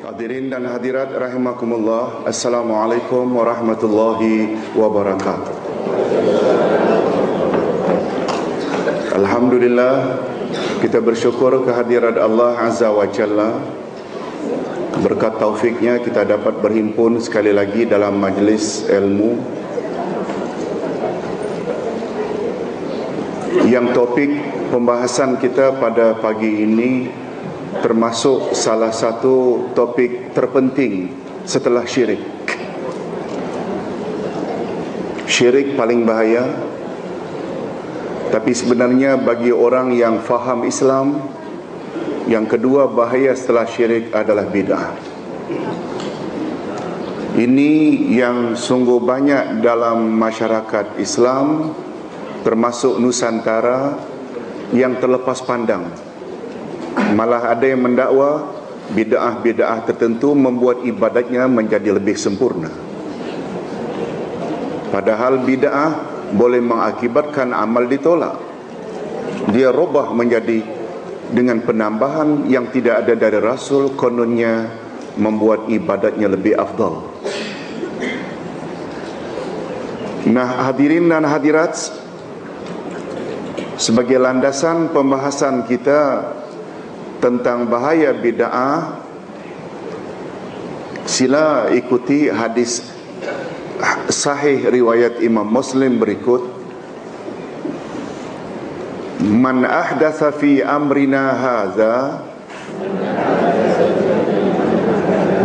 Hadirin dan hadirat rahimakumullah, Assalamualaikum warahmatullahi wabarakatuh. Alhamdulillah, kita bersyukur kehadirat Allah Azza wa Jalla. Berkat taufiknya kita dapat berhimpun sekali lagi dalam majlis ilmu yang topik pembahasan kita pada pagi ini termasuk salah satu topik terpenting setelah syirik. Syirik paling bahaya, tapi sebenarnya bagi orang yang faham Islam, yang kedua bahaya setelah syirik adalah bid'ah. Ini yang sungguh banyak dalam masyarakat Islam, termasuk Nusantara, yang terlepas pandang. Malah ada yang mendakwa bid'ah-bid'ah tertentu membuat ibadatnya menjadi lebih sempurna. Padahal bid'ah boleh mengakibatkan amal ditolak. Dia rubah menjadi dengan penambahan yang tidak ada dari Rasul, kononnya membuat ibadatnya lebih afdal. Nah, hadirin dan hadirat, sebagai landasan pembahasan kita tentang bahaya bid'ah, sila ikuti hadis sahih riwayat Imam Muslim berikut: Man ahdatsa fi amrina hadza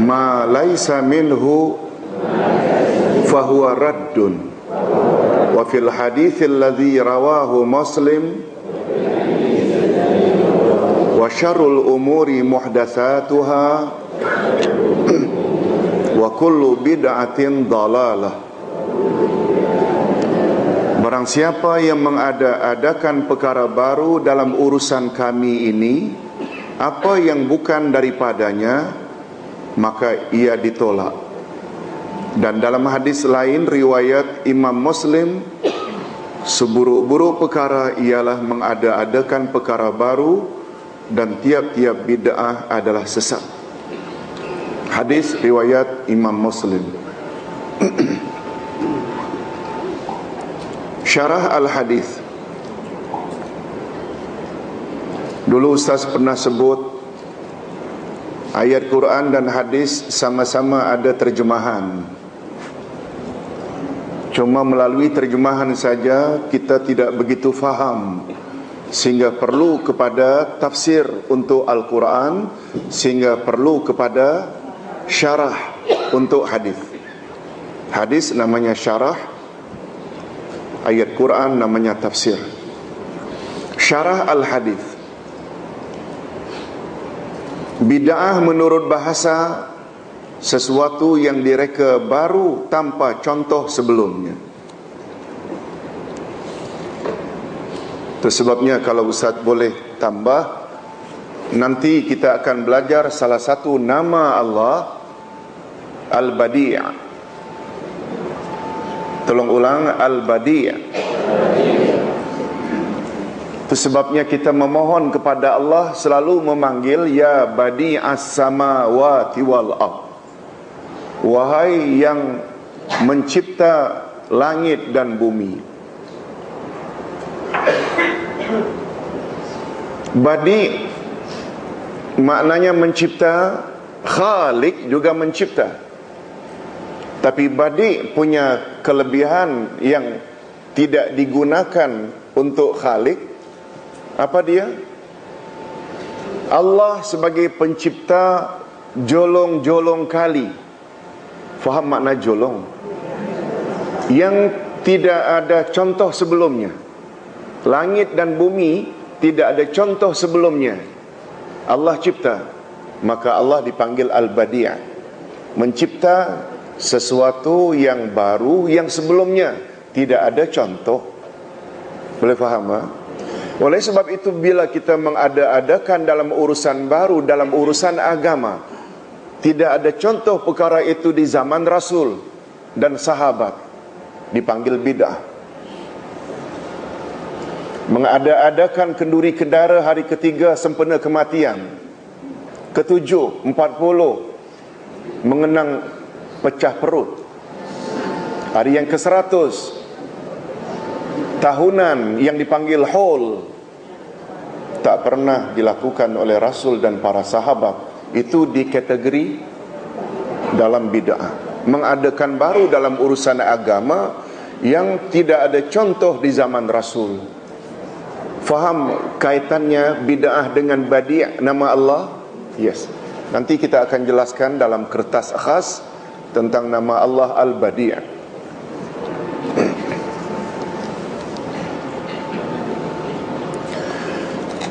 ma laisa minhu fahuwa raddun. Wa fil hadits alladhi rawahu Muslim wa syarrul umuri muhdatsatuha wa kullu bid'atin dhalalah. Barang siapa yang mengada-adakan perkara baru dalam urusan kami ini, apa yang bukan daripadanya, maka ia ditolak. Dan dalam hadis lain riwayat Imam Muslim, seburuk-buruk perkara ialah mengada-adakan perkara baru, dan tiap-tiap bid'ah adalah sesat. Hadis riwayat Imam Muslim. Syarah al-hadis. Dulu Ustaz pernah sebut ayat Quran dan hadis sama-sama ada terjemahan. Cuma melalui terjemahan saja kita tidak begitu faham, sehingga perlu kepada tafsir untuk Al-Quran, sehingga perlu kepada syarah untuk hadis. Hadis namanya syarah, ayat Quran namanya tafsir. Syarah al-hadis. Bid'ah menurut bahasa sesuatu yang direka baru tanpa contoh sebelumnya. Itu sebabnya kalau Ustaz boleh tambah, nanti kita akan belajar salah satu nama Allah, Al-Badi'. Tolong ulang, Al-Badi'. Itu sebabnya kita memohon kepada Allah selalu memanggil Ya Badi'as samawati wal ardh, wahai yang mencipta langit dan bumi. Badi maknanya mencipta, Khalik juga mencipta. Tapi Badi punya kelebihan yang tidak digunakan untuk Khalik. Apa dia? Allah sebagai pencipta jolong-jolong kali. Faham makna jolong? Yang tidak ada contoh sebelumnya. Langit dan bumi tidak ada contoh sebelumnya. Allah cipta, maka Allah dipanggil Al-Badi', mencipta sesuatu yang baru yang sebelumnya tidak ada contoh. Boleh faham? Oleh sebab itu, bila kita mengada-adakan dalam urusan baru, dalam urusan agama, tidak ada contoh perkara itu di zaman Rasul dan sahabat, dipanggil bid'ah. Mengada-adakan kenduri kedara hari ketiga sempena kematian, ketujuh, 40, mengenang pecah perut. Hari yang ke-100 tahunan yang dipanggil haul, tak pernah dilakukan oleh Rasul dan para sahabat. Itu dikategori dalam bid'ah, mengadakan baru dalam urusan agama yang tidak ada contoh di zaman Rasul. Faham kaitannya bid'ah dengan badi' nama Allah? Yes. Nanti kita akan jelaskan dalam kertas khas tentang nama Allah Al-Badi'.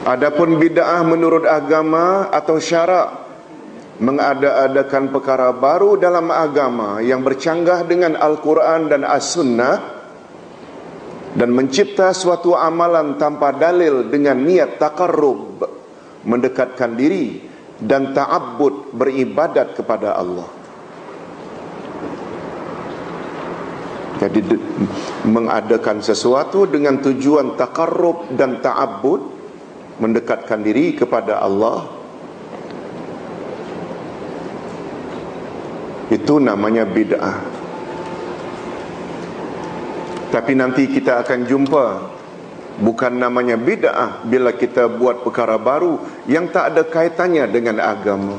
Adapun bid'ah menurut agama atau syarak, mengada-adakan perkara baru dalam agama yang bercanggah dengan Al-Quran dan As-Sunnah, dan mencipta suatu amalan tanpa dalil dengan niat taqarrub, mendekatkan diri, dan ta'abbud, beribadat kepada Allah. Jadi mengadakan sesuatu dengan tujuan taqarrub dan ta'abbud, mendekatkan diri kepada Allah, itu namanya bid'ah. Tapi nanti kita akan jumpa, bukan namanya bid'ah bila kita buat perkara baru yang tak ada kaitannya dengan agama.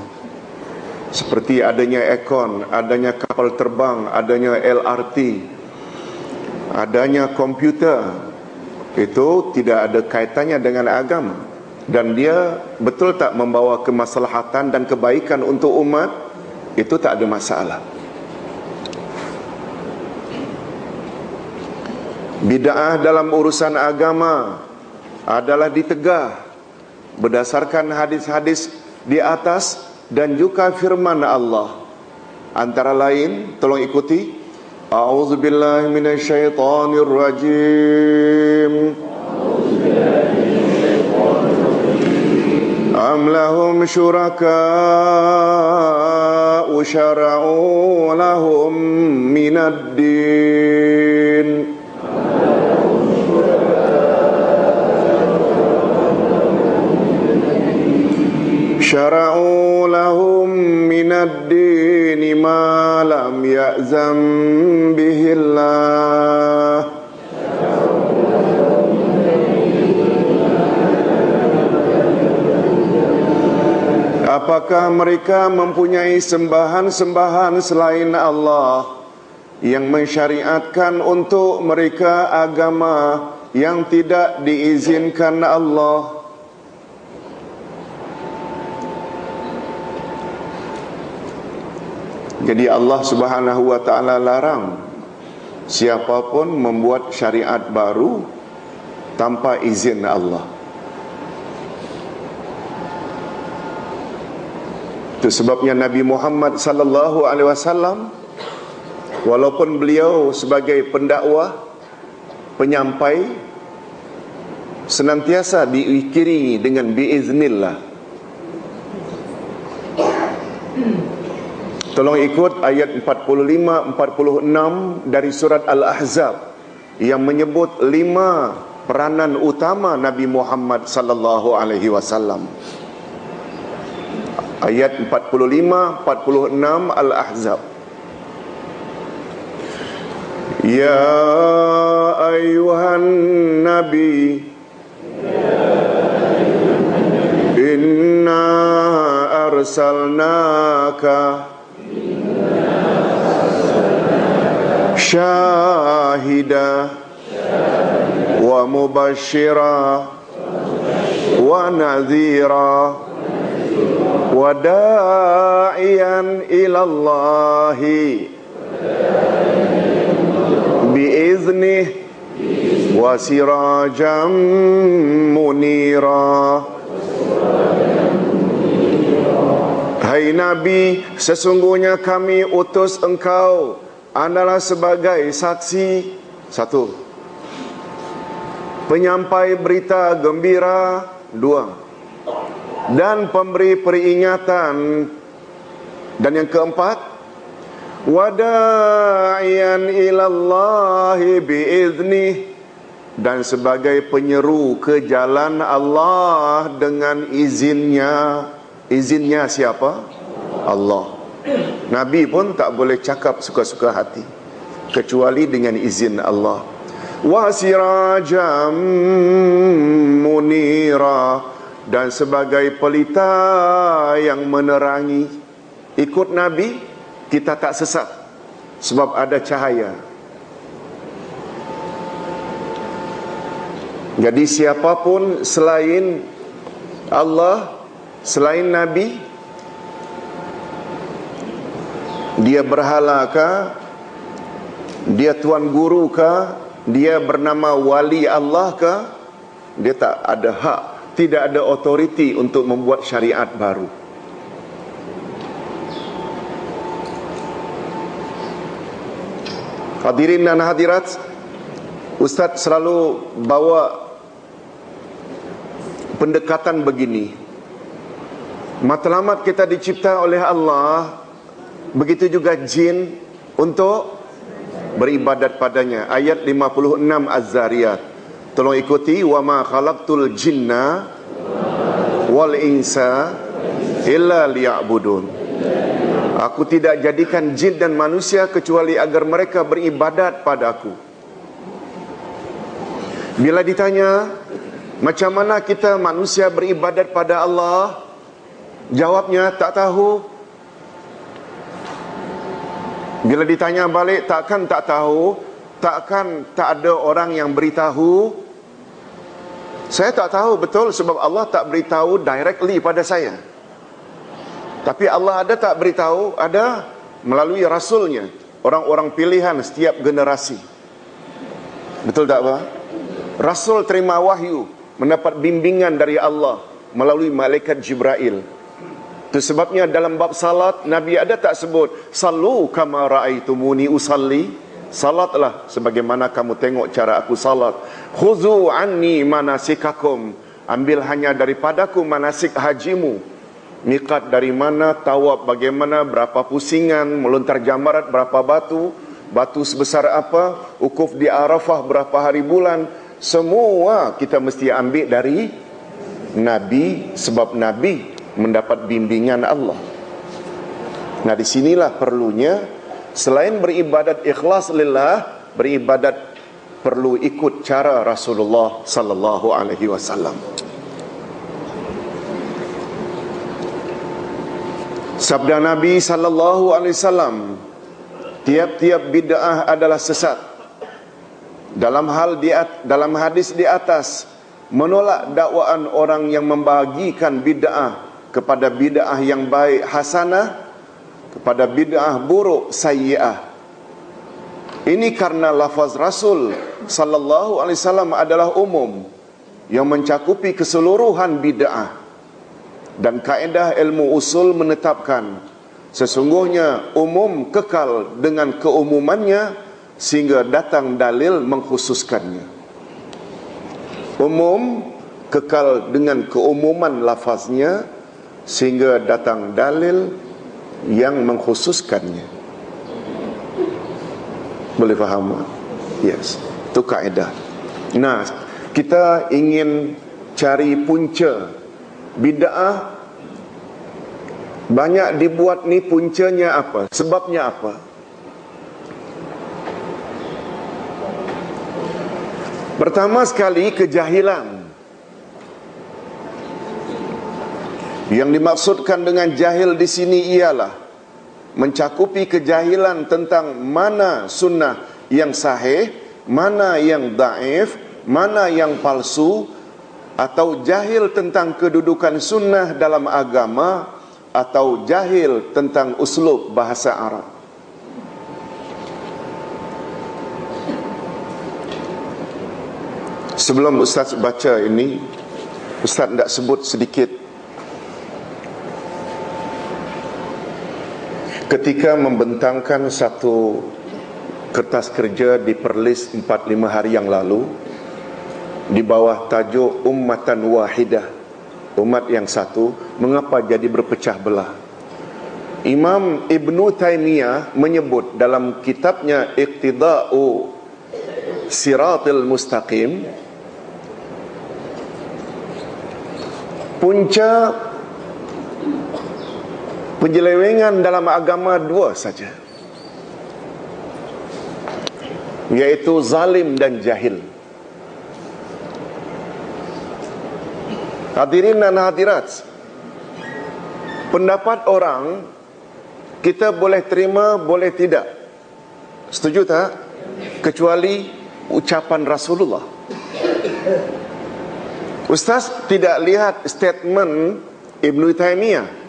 Seperti adanya aircon, adanya kapal terbang, adanya LRT, adanya komputer. Itu tidak ada kaitannya dengan agama, dan dia betul tak membawa kemaslahatan dan kebaikan untuk umat, itu tak ada masalah. Bid'ah dalam urusan agama adalah ditegah berdasarkan hadis-hadis di atas dan juga firman Allah. Antara lain, tolong ikuti. A'udzubillahi minasyaitonirrajim. Am lahum syuraka'u syara'u lahum minad din. Syara'u lahum minad din ma lam ya'zam bihillah. Apakah mereka mempunyai sembahan-sembahan selain Allah yang mensyariatkan untuk mereka agama yang tidak diizinkan Allah? Jadi Allah Subhanahu wa ta'ala larang siapapun membuat syariat baru tanpa izin Allah. Itu sebabnya Nabi Muhammad sallallahu alaihi wasallam, walaupun beliau sebagai pendakwah, penyampai, senantiasa diiringi dengan biiznillah. Tolong ikut ayat 45-46 dari surat Al-Ahzab yang menyebut 5 peranan utama Nabi Muhammad sallallahu alaihi wasallam. Ayat 45-46 Al-Ahzab. Ya ayyuhan nabi, inna arsalnaka syahida wa mubashshira wa nadhira wa da'iyan ilallahi biiznih wa sirajam munira. Hai Nabi, sesungguhnya kami utus engkau adalah sebagai saksi, 1, penyampai berita gembira, 2, dan pemberi peringatan, dan yang keempat, wada'iyan ilallahi biiznih, dan sebagai penyeru ke jalan Allah dengan izinnya. Izinnya siapa? Allah. Nabi pun tak boleh cakap suka-suka hati kecuali dengan izin Allah. Wa sirajam munira, dan sebagai pelita yang menerangi. Ikut Nabi, kita tak sesat sebab ada cahaya. Jadi siapapun selain Allah, selain Nabi, dia berhala kah, dia tuan guru kah, dia bernama wali Allah kah, dia tak ada hak, tidak ada otoriti untuk membuat syariat baru. Hadirin dan hadirat, Ustaz selalu bawa pendekatan begini. Matlamat kita dicipta oleh Allah, begitu juga jin untuk beribadat padanya. Ayat 56 Az-Zariyat. Tolong ikuti, wa ma khalaqtul jinna wal insa illa liya'budun. Aku tidak jadikan jin dan manusia kecuali agar mereka beribadat padaku. Bila ditanya macam mana kita manusia beribadat pada Allah, jawabnya tak tahu. Bila ditanya balik, takkan tak tahu, takkan tak ada orang yang beritahu. Saya tak tahu betul sebab Allah tak beritahu directly pada saya. Tapi Allah ada tak beritahu? Ada, melalui Rasulnya, orang-orang pilihan setiap generasi. Betul tak Pak? Rasul terima wahyu, mendapat bimbingan dari Allah melalui malaikat Jibril. Itu sebabnya dalam bab salat, Nabi ada tak sebut sallu kama ra'aitumuni usalli? Salatlah sebagaimana kamu tengok cara aku salat. Khuzu anni manasikakum, ambil hanya daripadaku manasik hajimu. Miqat dari mana, tawaf bagaimana, berapa pusingan, melontar jamarat berapa batu, batu sebesar apa, ukuf di Arafah berapa hari bulan. Semua kita mesti ambil dari Nabi, sebab Nabi mendapat bimbingan Allah. Nah, disinilah perlunya selain beribadat ikhlas lillah, beribadat perlu ikut cara Rasulullah sallallahu alaihi wasallam. Sabda Nabi sallallahu alaihi wasallam, tiap-tiap bid'ah adalah sesat. Dalam hadis di atas, menolak dakwaan orang yang membagikan bid'ah kepada bid'ah yang baik hasanah, kepada bid'ah buruk sayyi'ah. Ini karena lafaz Rasul sallallahu alaihi wasallam adalah umum yang mencakupi keseluruhan bid'ah. Dan kaedah ilmu usul menetapkan sesungguhnya umum kekal dengan keumumannya sehingga datang dalil mengkhususkannya. Umum kekal dengan keumuman lafaznya sehingga datang dalil yang mengkhususkannya. Boleh faham? Yes, itu kaedah. Nah, kita ingin cari punca bid'ah. Banyak dibuat ni, puncanya apa? Sebabnya apa? Pertama sekali, kejahilan. Yang dimaksudkan dengan jahil di sini ialah mencakupi kejahilan tentang mana sunnah yang sahih, mana yang daif, mana yang palsu, atau jahil tentang kedudukan sunnah dalam agama, atau jahil tentang uslub bahasa Arab. Sebelum Ustaz baca ini, Ustaz nak sebut sedikit. Ketika membentangkan satu kertas kerja di Perlis 4-5 hari yang lalu, di bawah tajuk Ummatan Wahidah, umat yang satu, mengapa jadi berpecah belah? Imam Ibn Taymiyah menyebut dalam kitabnya Iqtida'u Siratil Mustaqim, Penyelewengan dalam agama dua saja, yaitu zalim dan jahil. Hadirin dan hadirat, pendapat orang kita boleh terima, boleh tidak. Setuju tak? Kecuali ucapan Rasulullah. Ustaz tidak lihat statement Ibnu Taimiyah,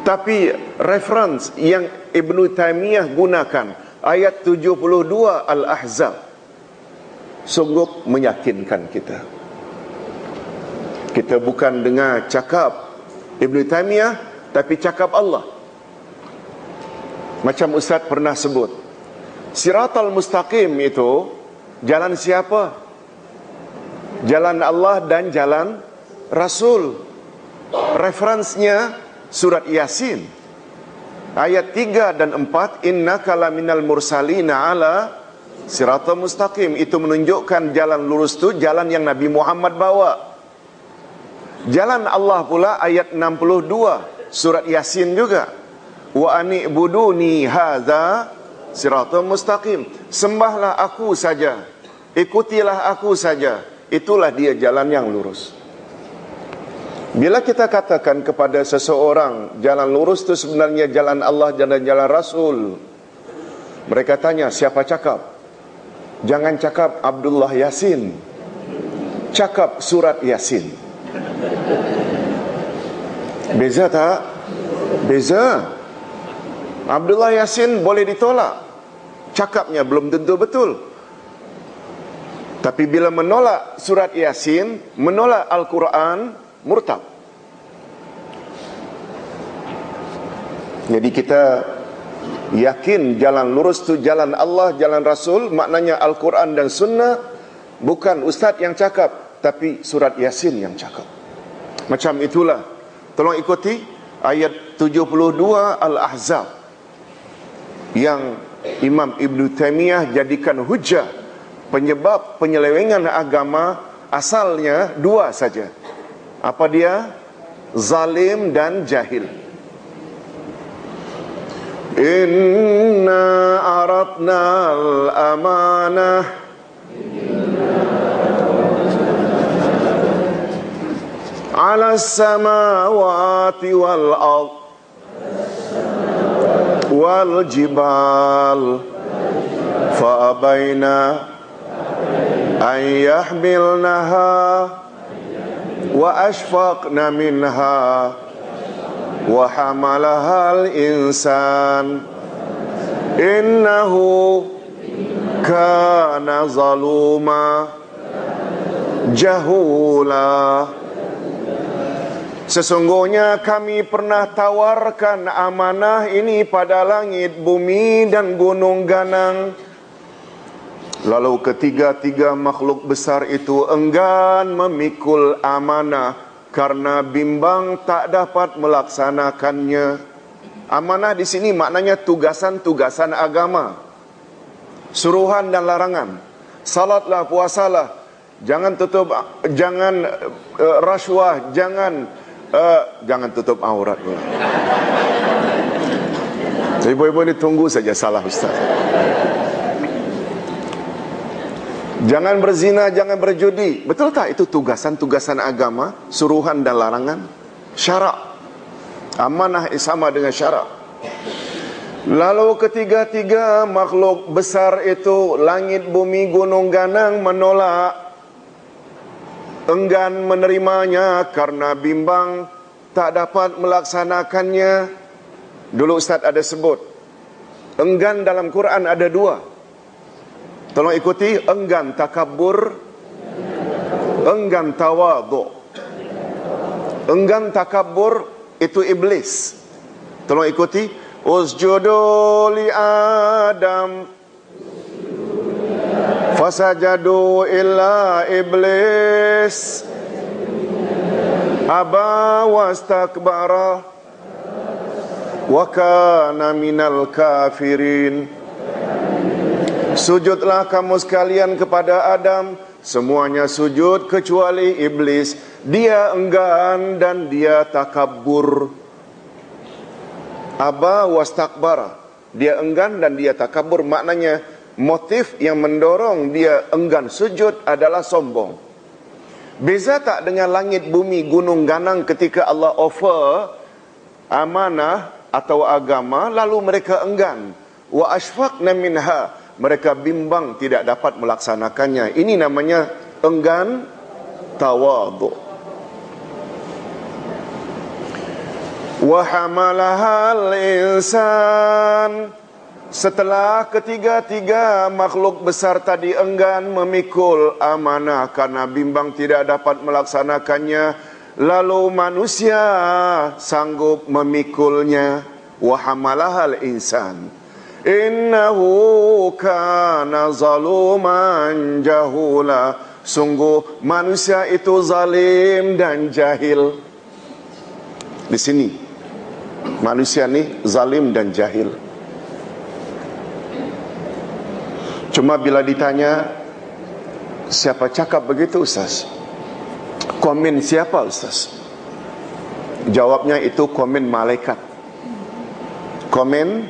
tapi reference yang Ibnu Taimiyah gunakan, ayat 72 Al-Ahzab, sungguh meyakinkan kita. Kita bukan dengar cakap Ibnu Taimiyah, tapi cakap Allah. Macam Ustaz pernah sebut, Siratal Mustaqim itu jalan siapa? Jalan Allah dan jalan Rasul. Referensinya surat Yasin ayat 3 dan 4, innaka laminal mursalina ala siratal mustaqim. Itu menunjukkan jalan lurus itu jalan yang Nabi Muhammad bawa. Jalan Allah pula ayat 62 surat Yasin juga, wa ani'buduni hadza siratal mustaqim. Sembahlah aku saja, ikutilah aku saja, itulah dia jalan yang lurus. Bila kita katakan kepada seseorang jalan lurus itu sebenarnya jalan Allah dan jalan Rasul, mereka tanya, siapa cakap? Jangan cakap Abdullah Yasin, cakap surat Yasin. Beza tak? Beza. Abdullah Yasin boleh ditolak, cakapnya belum tentu betul. Tapi bila menolak surat Yasin, menolak Al-Quran, murtad. Jadi kita yakin jalan lurus itu jalan Allah, jalan Rasul, maknanya Al-Quran dan Sunnah. Bukan Ustaz yang cakap, tapi surat Yasin yang cakap. Macam itulah, tolong ikuti ayat 72 Al-Ahzab yang Imam Ibn Taimiyah jadikan hujah. Penyebab penyelewengan agama asalnya dua saja. Apa dia? Zalim dan jahil. Inna aradna al-amanah ala samawati wal ard wal jibal fa abaina an yahmilnaha wa ashfaqna minha wa hamalaha al-insan innahu kana zaluma jahula. Sesungguhnya kami pernah tawarkan amanah ini pada langit, bumi dan gunung ganang. Lalu ketiga-tiga makhluk besar itu enggan memikul amanah karena bimbang tak dapat melaksanakannya. Amanah di sini maknanya tugasan-tugasan agama, suruhan dan larangan. Salatlah, puasalah, jangan tutup, jangan rasuah, jangan tutup aurat. Ibu-ibu ini tunggu saja salah Ustaz. Jangan berzina, jangan berjudi. Betul tak itu tugasan-tugasan agama, suruhan dan larangan? Syarak. Amanah sama dengan syarak. Lalu ketiga-tiga makhluk besar itu, langit, bumi, gunung ganang, menolak, enggan menerimanya karena bimbang tak dapat melaksanakannya. Dulu Ustaz ada sebut, enggan dalam Quran ada dua. Tolong ikuti, enggan takabur, enggan tawadhu. Enggan takabur itu iblis. Tolong ikuti, usjudu li Adam fasajadu illa iblis aba wastakbara wa kana minal kafirin. Sujudlah kamu sekalian kepada Adam. Semuanya sujud kecuali iblis. Dia enggan dan dia takabur. Aba wastakbara, dia enggan dan dia takabur. Maknanya motif yang mendorong dia enggan sujud adalah sombong. Beza tak dengan langit, bumi, gunung, ganang ketika Allah offer amanah atau agama lalu mereka enggan. Wa ashfaqna minha, mereka bimbang tidak dapat melaksanakannya. Ini namanya enggan tawadhu. Wa hamalahal insan, setelah ketiga-tiga makhluk besar tadi enggan memikul amanah karena bimbang tidak dapat melaksanakannya, lalu manusia sanggup memikulnya. Wa hamalahal insan innahu kana zaluman jahula, sungguh manusia itu zalim dan jahil. Di sini manusia ni zalim dan jahil. Cuma bila ditanya, siapa cakap begitu Ustaz? Komen siapa Ustaz? Jawabnya itu komen malaikat. Komen,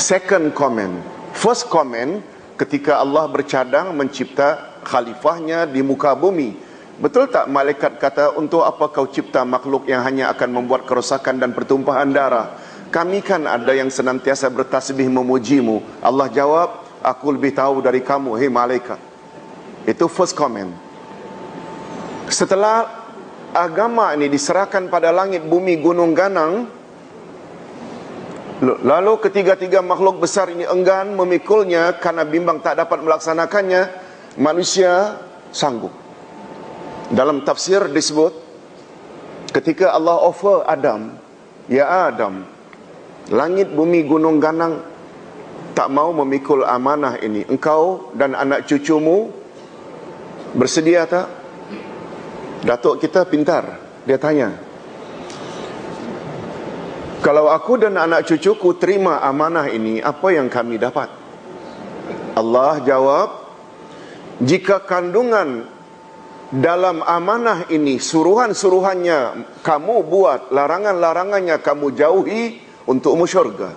second comment. First comment, ketika Allah bercadang mencipta khalifahnya di muka bumi. Betul tak malaikat kata, untuk apa kau cipta makhluk yang hanya akan membuat kerosakan dan pertumpahan darah? Kami kan ada yang senantiasa bertasbih memujimu. Allah jawab, aku lebih tahu dari kamu, hei malaikat. Itu first comment. Setelah agama ini diserahkan pada langit, bumi, gunung, ganang, lalu ketiga-tiga makhluk besar ini enggan memikulnya karena bimbang tak dapat melaksanakannya, manusia sanggup. Dalam tafsir disebut, ketika Allah offer Adam, ya Adam, langit, bumi, gunung, ganang tak mau memikul amanah ini, engkau dan anak cucumu bersedia tak? Datuk kita pintar, dia tanya, kalau aku dan anak cucuku terima amanah ini, apa yang kami dapat? Allah jawab, jika kandungan dalam amanah ini suruhan-suruhannya kamu buat, larangan-larangannya kamu jauhi, untukmu syurga.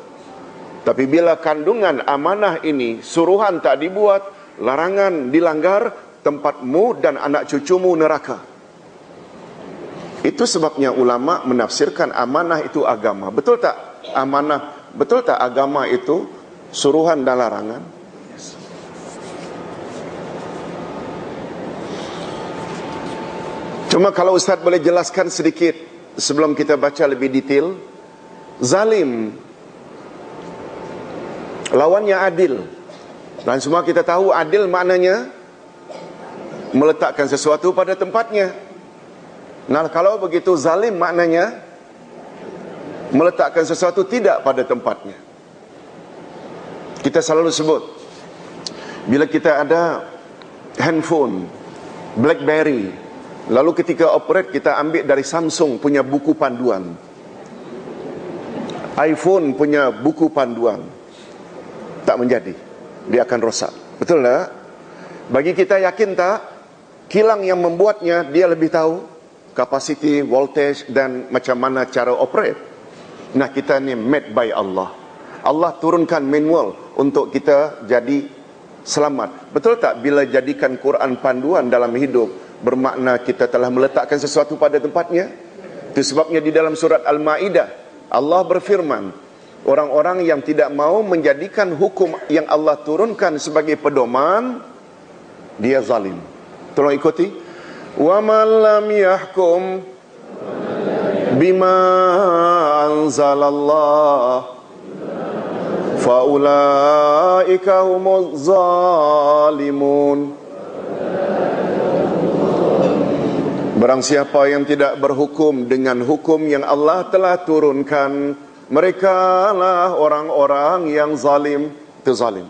Tapi bila kandungan amanah ini suruhan tak dibuat, larangan dilanggar, tempatmu dan anak cucumu neraka. Itu sebabnya ulama menafsirkan amanah itu agama. Betul tak amanah, betul tak agama itu suruhan dan larangan? Cuma kalau Ustaz boleh jelaskan sedikit sebelum kita baca lebih detail. Zalim lawannya adil. Dan semua kita tahu adil maknanya meletakkan sesuatu pada tempatnya. Nah, kalau begitu zalim maknanya meletakkan sesuatu tidak pada tempatnya. Kita selalu sebut, bila kita ada handphone BlackBerry, lalu ketika operate kita ambil dari Samsung punya buku panduan, iPhone punya buku panduan, tak menjadi, dia akan rosak. Betul tak? Bagi kita yakin tak, kilang yang membuatnya dia lebih tahu capacity, voltage dan macam mana cara operate. Nah, kita ni made by Allah. Allah turunkan manual untuk kita jadi selamat. Betul tak bila jadikan Quran panduan dalam hidup, bermakna kita telah meletakkan sesuatu pada tempatnya? Itu sebabnya di dalam surat Al-Ma'idah Allah berfirman, orang-orang yang tidak mau menjadikan hukum yang Allah turunkan sebagai pedoman, dia zalim. Tolong ikuti. Wa man lam yahkum bima anzalallah fa ulaika humuz zalimun. Barang siapa yang tidak berhukum dengan hukum yang Allah telah turunkan, mereka lah orang-orang yang zalim. Itu zalim.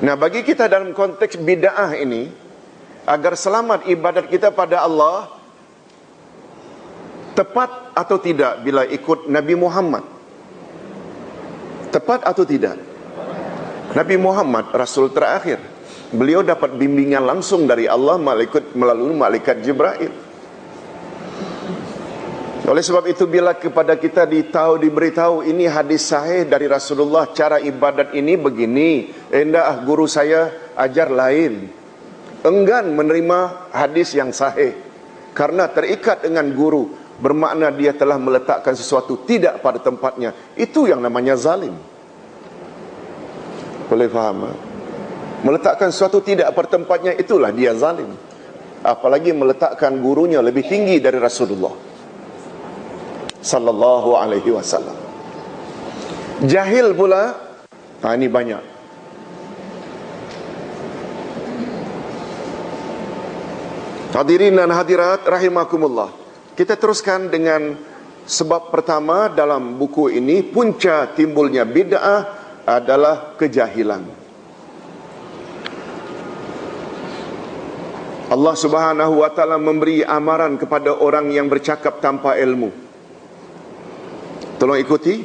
Nah, bagi kita dalam konteks bid'ah ini, agar selamat ibadat kita pada Allah, tepat atau tidak bila ikut Nabi Muhammad? Tepat atau tidak? Nabi Muhammad Rasul terakhir, beliau dapat bimbingan langsung dari Allah melalui malaikat Jibril. Oleh sebab itu, bila kepada kita diberitahu ini hadis sahih dari Rasulullah, cara ibadat ini begini, endah guru saya ajar lain, enggan menerima hadis yang sahih karena terikat dengan guru, bermakna dia telah meletakkan sesuatu tidak pada tempatnya. Itu yang namanya zalim. Boleh faham? Meletakkan sesuatu tidak pada tempatnya, itulah dia zalim. Apalagi meletakkan gurunya lebih tinggi dari Rasulullah sallallahu alaihi wasallam. Jahil pula, ini banyak. Hadirin dan hadirat rahimakumullah. Kita teruskan dengan sebab pertama dalam buku ini. Punca timbulnya bid'ah adalah kejahilan. Allah Subhanahu wa taala memberi amaran kepada orang yang bercakap tanpa ilmu. Tolong ikuti.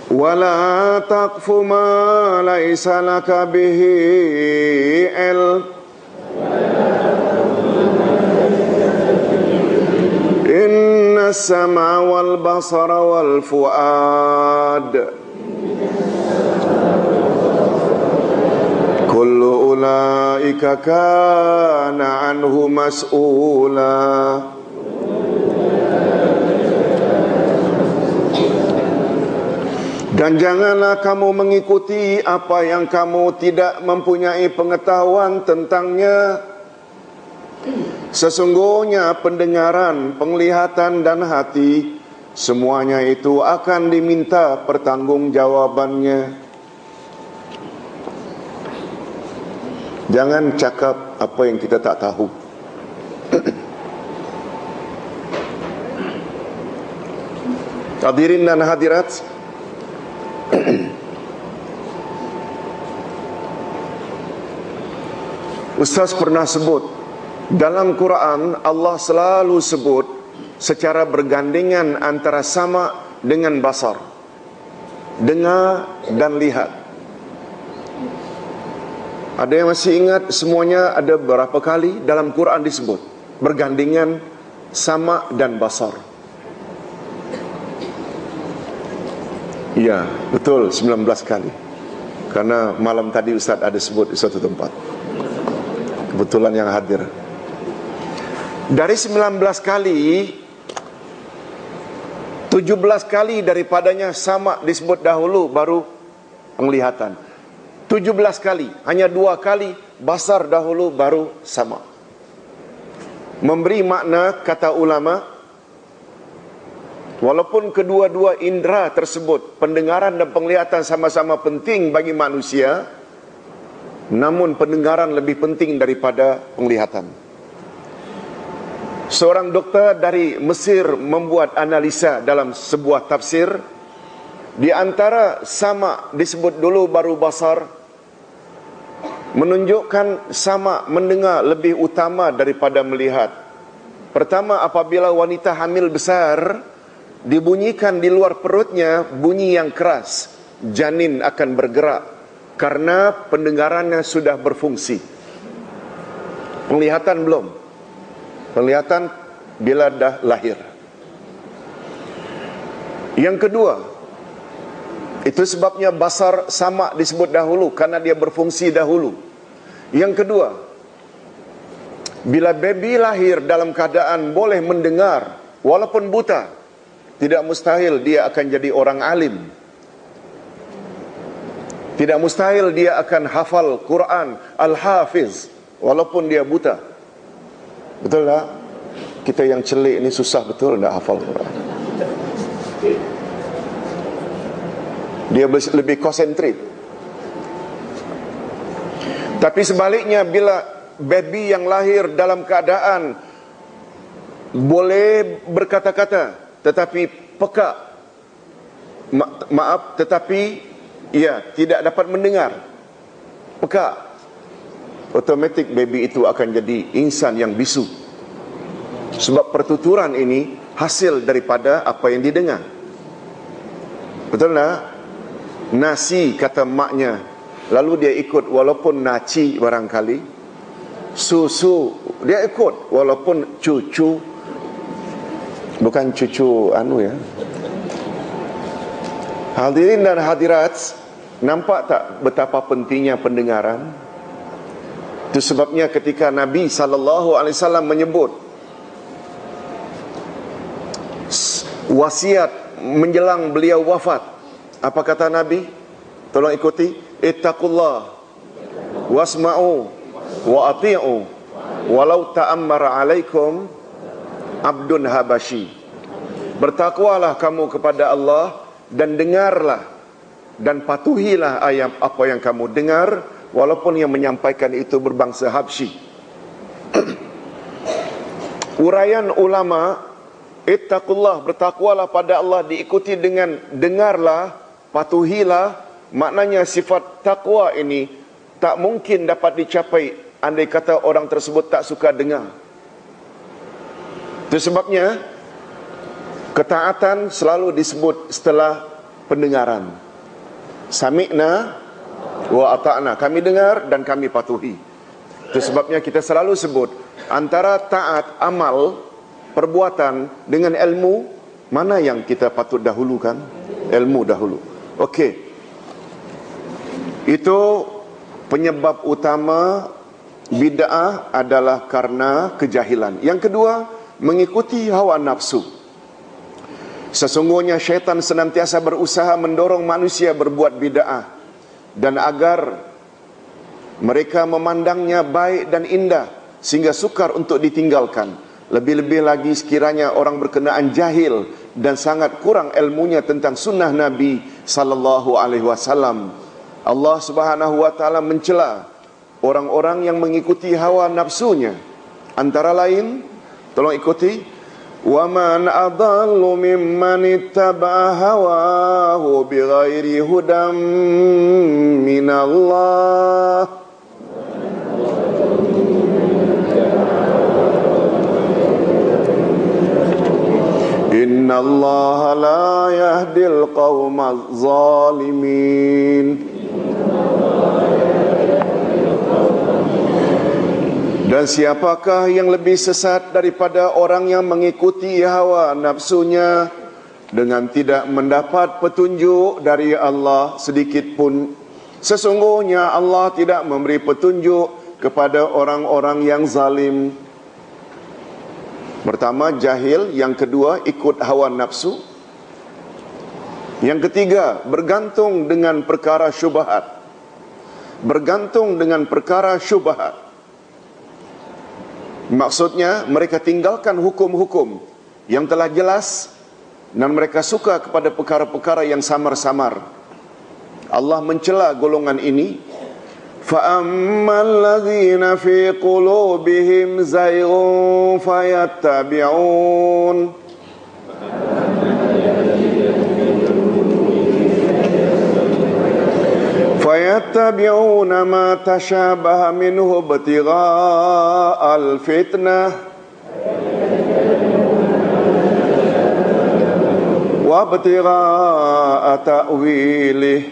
Wala taqfu ma laisa laka bihi ilm. Inna as-sam'a wal basara wal fuad kullu ulaika kana anhu mas'ula. Dan janganlah kamu mengikuti apa yang kamu tidak mempunyai pengetahuan tentangnya. Sesungguhnya pendengaran, penglihatan dan hati, semuanya itu akan diminta pertanggungjawabannya. Jangan cakap apa yang kita tak tahu. Hadirin dan hadirat, Ustaz pernah sebut, dalam Quran Allah selalu sebut secara bergandengan antara sama dengan basar, dengar dan lihat. Ada yang masih ingat semuanya ada berapa kali dalam Quran disebut bergandengan sama dan basar? Ya, betul, 19 kali. Karena malam tadi Ustaz ada sebut di suatu tempat. Kebetulan yang hadir. Dari 19 kali, 17 kali daripadanya sama disebut dahulu baru penglihatan. 17 kali, hanya 2 kali basar dahulu baru sama. Memberi makna, kata ulama, walaupun kedua-dua indera tersebut, pendengaran dan penglihatan sama-sama penting bagi manusia, namun pendengaran lebih penting daripada penglihatan. Seorang doktor dari Mesir membuat analisa dalam sebuah tafsir. Di antara sama disebut dulu baru basar, menunjukkan sama mendengar lebih utama daripada melihat. Pertama, apabila wanita hamil besar, dibunyikan di luar perutnya bunyi yang keras, janin akan bergerak karena pendengarannya sudah berfungsi. Penglihatan belum. Penglihatan bila dah lahir. Yang kedua, itu sebabnya basar sama disebut dahulu, karena dia berfungsi dahulu. Yang kedua, bila baby lahir dalam keadaan boleh mendengar walaupun buta, tidak mustahil dia akan jadi orang alim. Tidak mustahil dia akan hafal Quran, al-hafiz, walaupun dia buta. Betul tak? Kita yang celik ni susah betul nak hafal Quran. Dia lebih konsentrit. Tapi sebaliknya, bila baby yang lahir dalam keadaan boleh berkata-kata tetapi peka, tetapi ia tidak dapat mendengar, peka, otomatik baby itu akan jadi insan yang bisu. Sebab pertuturan ini hasil daripada apa yang didengar. Betul tak? Nasi kata maknya, lalu dia ikut walaupun naci barangkali. Susu dia ikut walaupun cucu. Bukan cucu anu ya. Hadirin dan hadirat, nampak tak betapa pentingnya pendengaran? Itu sebabnya ketika Nabi SAW menyebut wasiat menjelang beliau wafat, apa kata Nabi? Tolong ikuti. Ittaqullah wasma'u wa ati'u walau ta'ammara alaikum abdun habasyi. Bertakwalah kamu kepada Allah dan dengarlah dan patuhilah ayat apa yang kamu dengar, walaupun yang menyampaikan itu berbangsa Habsyi. Uraian ulama, ittaqullah, bertakwalah pada Allah, diikuti dengan dengarlah, patuhilah. Maknanya sifat takwa ini tak mungkin dapat dicapai andai kata orang tersebut tak suka dengar. Itu sebabnya ketaatan selalu disebut setelah pendengaran. Sami'na wa ata'na, kami dengar dan kami patuhi. Itu sebabnya kita selalu sebut antara taat, amal, perbuatan dengan ilmu, mana yang kita patut dahulukan? Ilmu dahulu. Okey. Itu penyebab utama bid'ah adalah karena kejahilan. Yang kedua, mengikuti hawa nafsu. Sesungguhnya syaitan senantiasa berusaha mendorong manusia berbuat bid'ah, dan agar mereka memandangnya baik dan indah sehingga sukar untuk ditinggalkan. Lebih-lebih lagi sekiranya orang berkenaan jahil dan sangat kurang ilmunya tentang sunnah Nabi sallallahu alaihi wasallam. Allah Subhanahu wa taala mencela orang-orang yang mengikuti hawa nafsunya. Antara lain, tolong ikuti, wa man adallu mimman ittaba'a hawahu bighairi hudam minallah. Innallaha la yahdil qaumadz zalimin. Dan siapakah yang lebih sesat daripada orang yang mengikuti hawa nafsunya dengan tidak mendapat petunjuk dari Allah sedikit pun? Sesungguhnya Allah tidak memberi petunjuk kepada orang-orang yang zalim. Pertama, jahil. Yang kedua, ikut hawa nafsu. Yang ketiga, bergantung dengan perkara syubhat. Bergantung dengan perkara syubhat. Maksudnya mereka tinggalkan hukum-hukum yang telah jelas dan mereka suka kepada perkara-perkara yang samar-samar. Allah mencela golongan ini. فَأَمَّا الَّذِينَ فِي قُلُوبِهِمْ زَيْغٌ فَيَتَّبِعُونَ مَا تَشَابَهَ مِنْهُ ابْتِغَاءَ الْفِتْنَةِ وَابْتِغَاءَ تَأْوِيلِهِ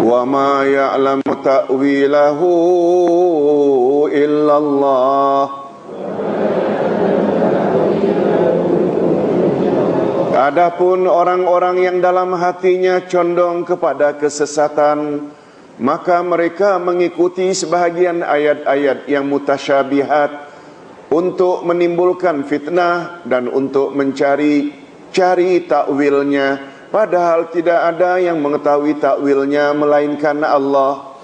وَمَا يَعْلَمُ تَأْوِيلَهُ إِلَّا اللَّهُ. Adapun orang-orang yang dalam hatinya condong kepada kesesatan, maka mereka mengikuti sebahagian ayat-ayat yang mutasyabihat untuk menimbulkan fitnah dan untuk mencari takwilnya, padahal tidak ada yang mengetahui takwilnya melainkan Allah.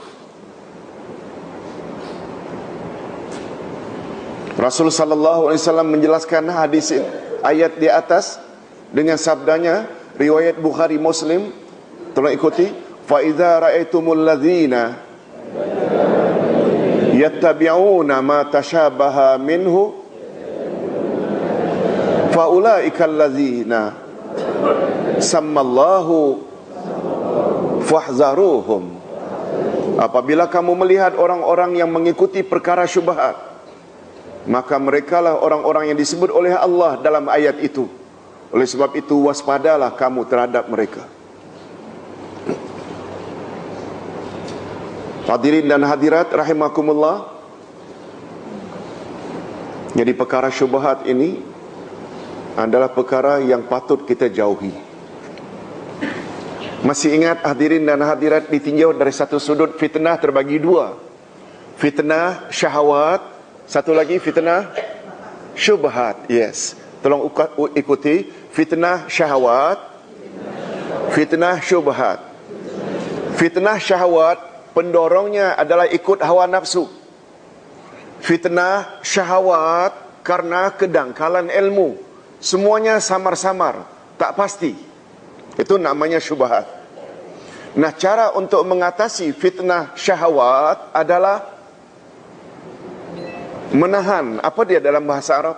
Rasul sallallahu alaihi wasallam menjelaskan hadis ayat di atas dengan sabdanya, riwayat Bukhari Muslim, tolong ikuti, fa idza ra'aitumul ladzina yattabi'una ma tashabaha minhu fa ulaikal ladzina sammallahu fahzaruhum. Apabila kamu melihat orang-orang yang mengikuti perkara syubhat, maka merekalah orang-orang yang disebut oleh Allah dalam ayat itu. Oleh sebab itu waspadalah kamu terhadap mereka. Hadirin dan hadirat rahimakumullah. Jadi perkara syubhat ini adalah perkara yang patut kita jauhi. Masih ingat hadirin dan hadirat, ditinjau dari satu sudut, fitnah terbagi dua. Fitnah syahwat, satu lagi fitnah syubhat. Yes, tolong ikuti. Fitnah syahwat, fitnah syubhat. Fitnah syahwat, pendorongnya adalah ikut hawa nafsu. Fitnah syahwat karena kedangkalan ilmu. Semuanya samar-samar, tak pasti. Itu namanya syubhat. Nah, cara untuk mengatasi fitnah syahwat adalah menahan. Apa dia dalam bahasa Arab?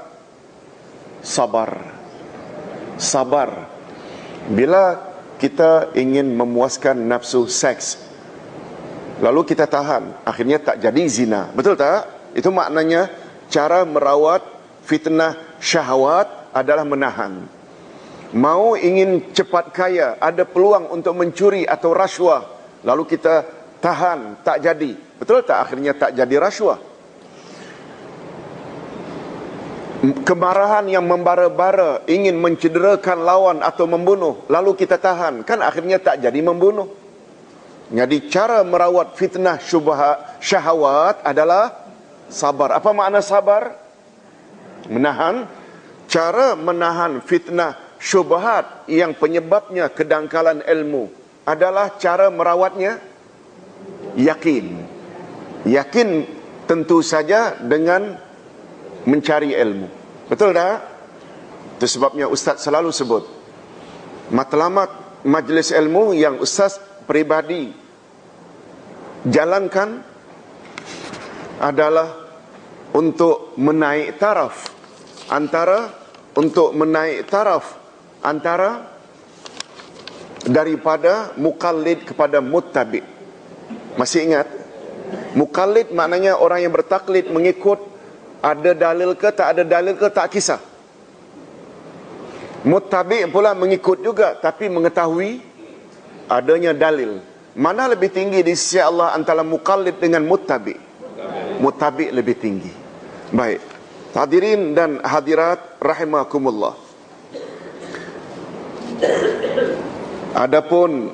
Sabar. Sabar. Bila kita ingin memuaskan nafsu seks, lalu kita tahan, akhirnya tak jadi zina. Betul tak? Itu maknanya cara merawat fitnah syahwat adalah menahan. Mau ingin cepat kaya, ada peluang untuk mencuri atau rasuah, lalu kita tahan, tak jadi. Betul tak? Akhirnya tak jadi rasuah. Kemarahan yang membara-bara, ingin mencederakan lawan atau membunuh, lalu kita tahan, kan akhirnya tak jadi membunuh. Jadi cara merawat fitnah syahwat adalah sabar. Apa makna sabar? Menahan. Cara menahan fitnah syubhat yang penyebabnya kedangkalan ilmu adalah cara merawatnya yakin. Yakin tentu saja dengan mencari ilmu. Betul tak? Itu sebabnya Ustaz selalu sebut, matlamat majlis ilmu yang Ustaz peribadi jalankan adalah untuk menaik taraf antara daripada muqallid kepada muttabi. Masih ingat? Muqallid maknanya orang yang bertaklid, mengikut, ada dalil ke tak ada dalil ke tak kisah. Muttabi pula mengikut juga, tapi mengetahui adanya dalil. Mana lebih tinggi di sisi Allah antara muqallid dengan muttabi? Muttabi lebih tinggi. Baik, hadirin dan hadirat rahimakumullah. Adapun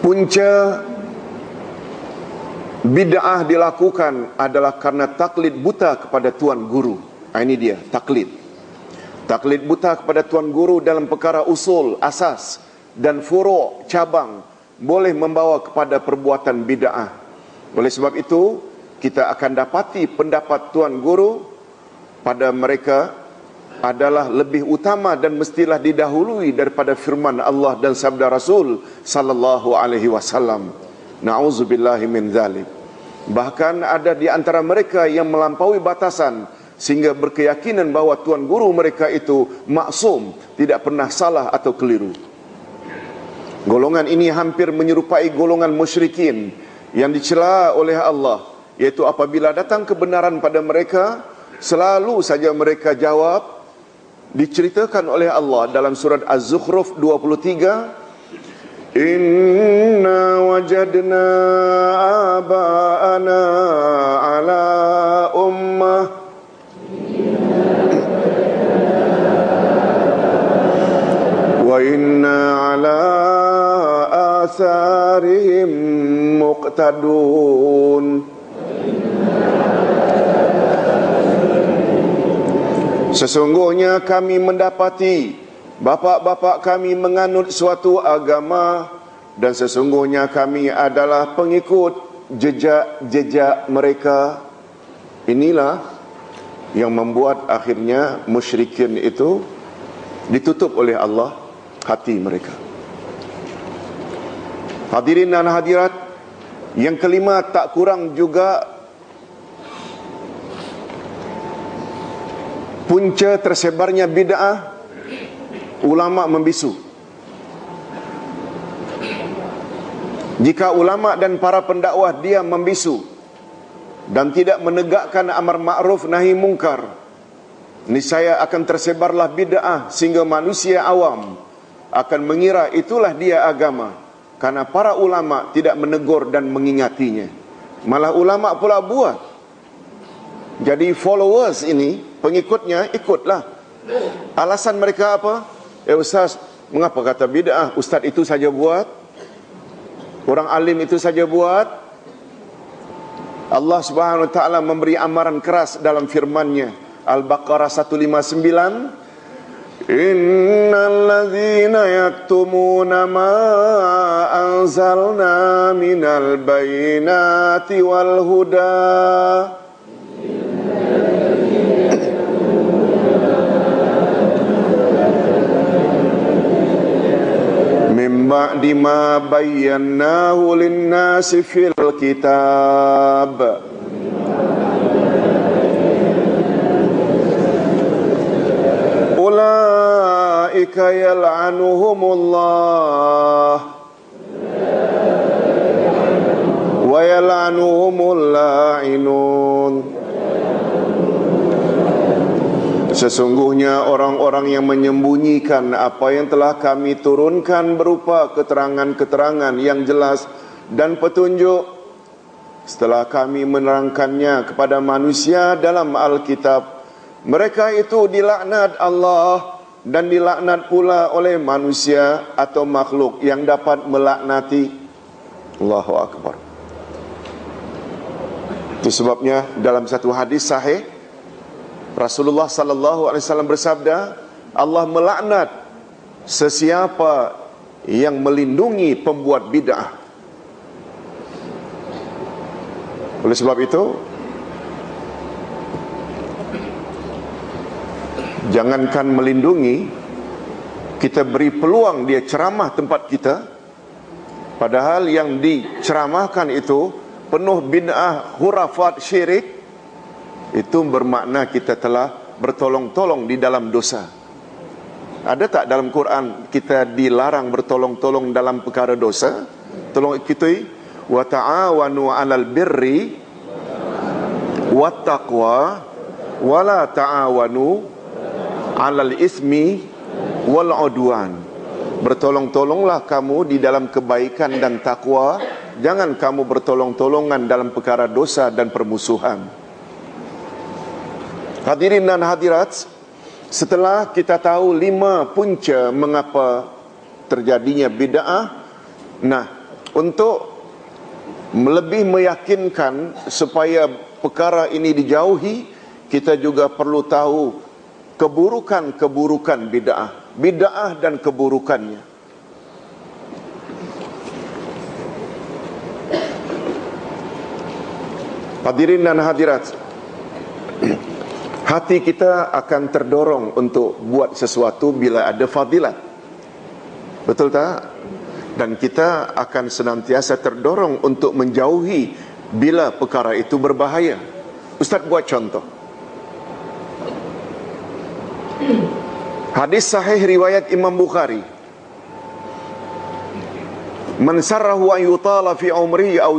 punca bid'ah dilakukan adalah karena taklid buta kepada tuan guru. Ini dia, taklid. Taklid buta kepada tuan guru dalam perkara usul, asas dan furu' cabang boleh membawa kepada perbuatan bid'ah. Oleh sebab itu, kita akan dapati pendapat tuan guru pada mereka adalah lebih utama dan mestilah didahului daripada firman Allah dan sabda Rasul sallallahu alaihi wasallam. Na'udzubillahi min dzalik. Bahkan ada di antara mereka yang melampaui batasan sehingga berkeyakinan bahawa tuan guru mereka itu maksum, tidak pernah salah atau keliru. Golongan ini hampir menyerupai golongan musyrikin yang dicela oleh Allah, yaitu apabila datang kebenaran pada mereka, selalu saja mereka jawab, diceritakan oleh Allah dalam surat Az-Zukhruf 23, Inna wajadna aba'ana ala ummah wa inna ala atharihim muqtadun. Sesungguhnya kami mendapati bapa-bapa kami menganut suatu agama, dan sesungguhnya kami adalah pengikut jejak-jejak mereka. Inilah yang membuat akhirnya musyrikin itu ditutup oleh Allah hati mereka. Hadirin dan hadirat, yang kelima tak kurang juga punca tersebarnya bid'ah, ulama membisu. Jika ulama dan para pendakwah diam membisu dan tidak menegakkan amar ma'ruf nahi mungkar, niscaya akan tersebarlah bid'ah sehingga manusia awam akan mengira itulah dia agama, karena para ulama tidak menegur dan mengingatinya. Malah ulama pula buat. Jadi followers ini, pengikutnya ikutlah. Alasan mereka apa? Ustaz, mengapa kata bid'ah? Ustaz itu saja buat, orang alim itu saja buat. Allah Subhanahu wa taala memberi amaran keras dalam firman-Nya, Al-Baqarah 159, Innal ladzina yaktumuna ma anzalna minal bayyinati wal huda min ba'di ma bayyanahu lin-nasi fil kitab. Ulaika yal'anuhumullah wa yal'anuhumul la'inun. Sesungguhnya orang-orang yang menyembunyikan apa yang telah kami turunkan berupa keterangan-keterangan yang jelas dan petunjuk setelah kami menerangkannya kepada manusia dalam Alkitab, mereka itu dilaknat Allah dan dilaknat pula oleh manusia atau makhluk yang dapat melaknati. Allahu Akbar. Itu sebabnya dalam satu hadis sahih Rasulullah sallallahu alaihi wasallam bersabda, Allah melaknat sesiapa yang melindungi pembuat bid'ah. Oleh sebab itu, jangankan melindungi, kita beri peluang dia ceramah tempat kita, padahal yang diceramahkan itu penuh bid'ah, khurafat, syirik. Itu bermakna kita telah bertolong-tolong di dalam dosa. Ada tak dalam Quran kita dilarang bertolong-tolong dalam perkara dosa? Tolong ikuti, wa ta'awanu 'alal birri wat taqwa wa la ta'awanu 'alal ismi wal 'udwan. Bertolong-tolonglah kamu di dalam kebaikan dan takwa, jangan kamu bertolong-tolongan dalam perkara dosa dan permusuhan. Hadirin dan hadirat, setelah kita tahu 5 punca mengapa terjadinya bid'ah, nah, untuk lebih meyakinkan supaya perkara ini dijauhi, kita juga perlu tahu keburukan-keburukan bid'ah dan keburukannya. Hadirin dan hadirat, hati kita akan terdorong untuk buat sesuatu bila ada fadilat. Betul tak? Dan kita akan senantiasa terdorong untuk menjauhi bila perkara itu berbahaya. Ustaz buat contoh. Hadis sahih riwayat Imam Bukhari. Man sarrahu an yutala fi umrihi aw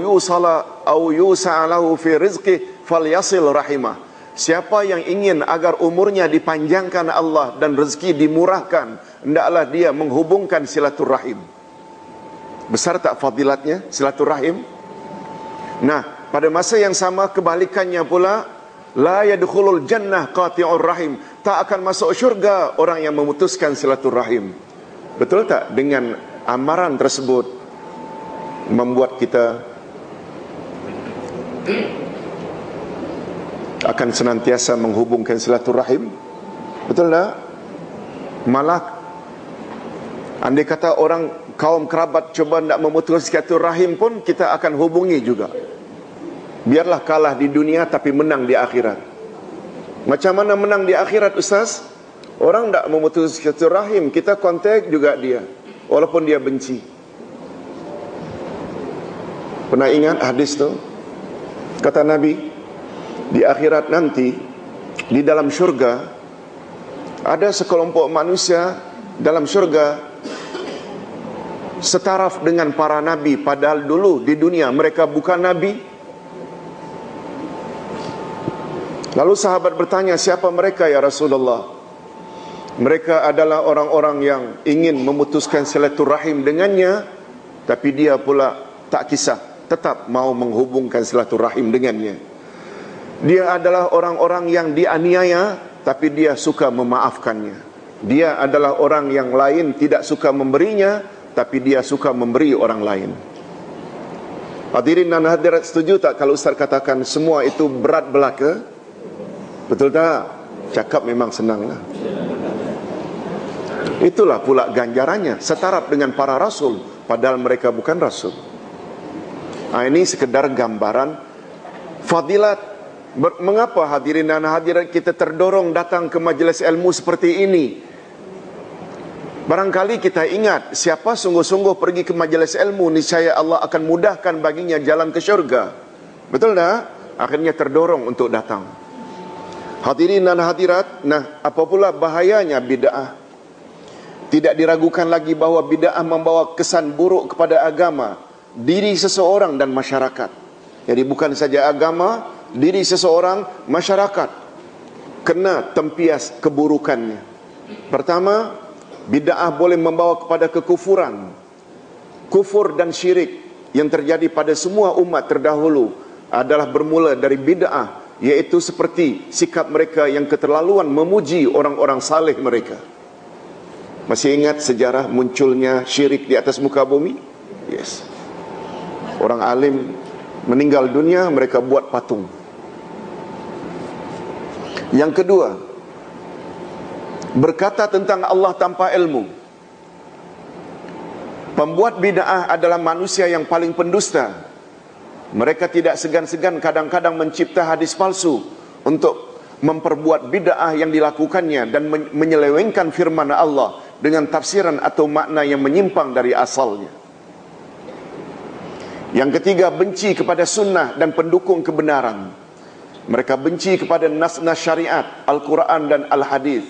yusa'a lahu fi rizqihi falyasil rahimah. Siapa yang ingin agar umurnya dipanjangkan Allah dan rezeki dimurahkan, hendaklah dia menghubungkan silaturahim. Besar tak fadilatnya silaturahim? Nah, pada masa yang sama kebalikannya pula, la yadkhulul jannah qati'ur rahim. Tak akan masuk syurga orang yang memutuskan silaturahim. Betul tak? Dengan amaran tersebut membuat kita akan senantiasa menghubungkan silaturahim. Betul tak? Malah andai kata orang kaum kerabat cuba nak memutuskan silaturahim pun, kita akan hubungi juga. Biarlah kalah di dunia tapi menang di akhirat. Macam mana menang di akhirat, Ustaz? Orang tak memutuskan silaturahim, kita kontak juga dia walaupun dia benci. Pernah ingat hadis tu? Kata Nabi, di akhirat nanti, di dalam syurga, ada sekelompok manusia dalam syurga setaraf dengan para nabi, padahal dulu di dunia mereka bukan nabi. Lalu sahabat bertanya, siapa mereka ya Rasulullah? Mereka adalah orang-orang yang ingin memutuskan silaturahim dengannya, tapi dia pula tak kisah, tetap mau menghubungkan silaturahim dengannya. Dia adalah orang-orang yang dianiaya, tapi dia suka memaafkannya. Dia adalah orang yang lain tidak suka memberinya, tapi dia suka memberi orang lain. Hadirin dan hadirat, setuju tak kalau Ustaz katakan semua itu berat belaka? Betul tak? Cakap memang senanglah. Itulah pula ganjarannya, setaraf dengan para rasul, padahal mereka bukan rasul. Ini sekedar gambaran fadilat. Mengapa hadirin dan hadirat kita terdorong datang ke majlis ilmu seperti ini? Barangkali kita ingat, siapa sungguh-sungguh pergi ke majlis ilmu, niscaya Allah akan mudahkan baginya jalan ke syurga. Betul tak? Akhirnya terdorong untuk datang. Hadirin dan hadirat, apa pula bahayanya bid'ah? Tidak diragukan lagi bahawa bid'ah membawa kesan buruk kepada agama, diri seseorang dan masyarakat. Jadi bukan saja agama, diri seseorang, masyarakat kena tempias keburukannya. Pertama, bid'ah boleh membawa kepada kekufuran. Kufur dan syirik yang terjadi pada semua umat terdahulu adalah bermula dari bid'ah, yaitu seperti sikap mereka yang keterlaluan memuji orang-orang saleh mereka. Masih ingat sejarah munculnya syirik di atas muka bumi? Yes. Orang alim meninggal dunia, mereka buat patung. Yang kedua, berkata tentang Allah tanpa ilmu. Pembuat bid'ah adalah manusia yang paling pendusta. Mereka tidak segan-segan kadang-kadang mencipta hadis palsu untuk memperbuat bid'ah yang dilakukannya dan menyelewengkan firman Allah dengan tafsiran atau makna yang menyimpang dari asalnya. Yang ketiga, benci kepada sunnah dan pendukung kebenaran. Mereka benci kepada nas-nas syariat, Al-Quran dan Al-Hadis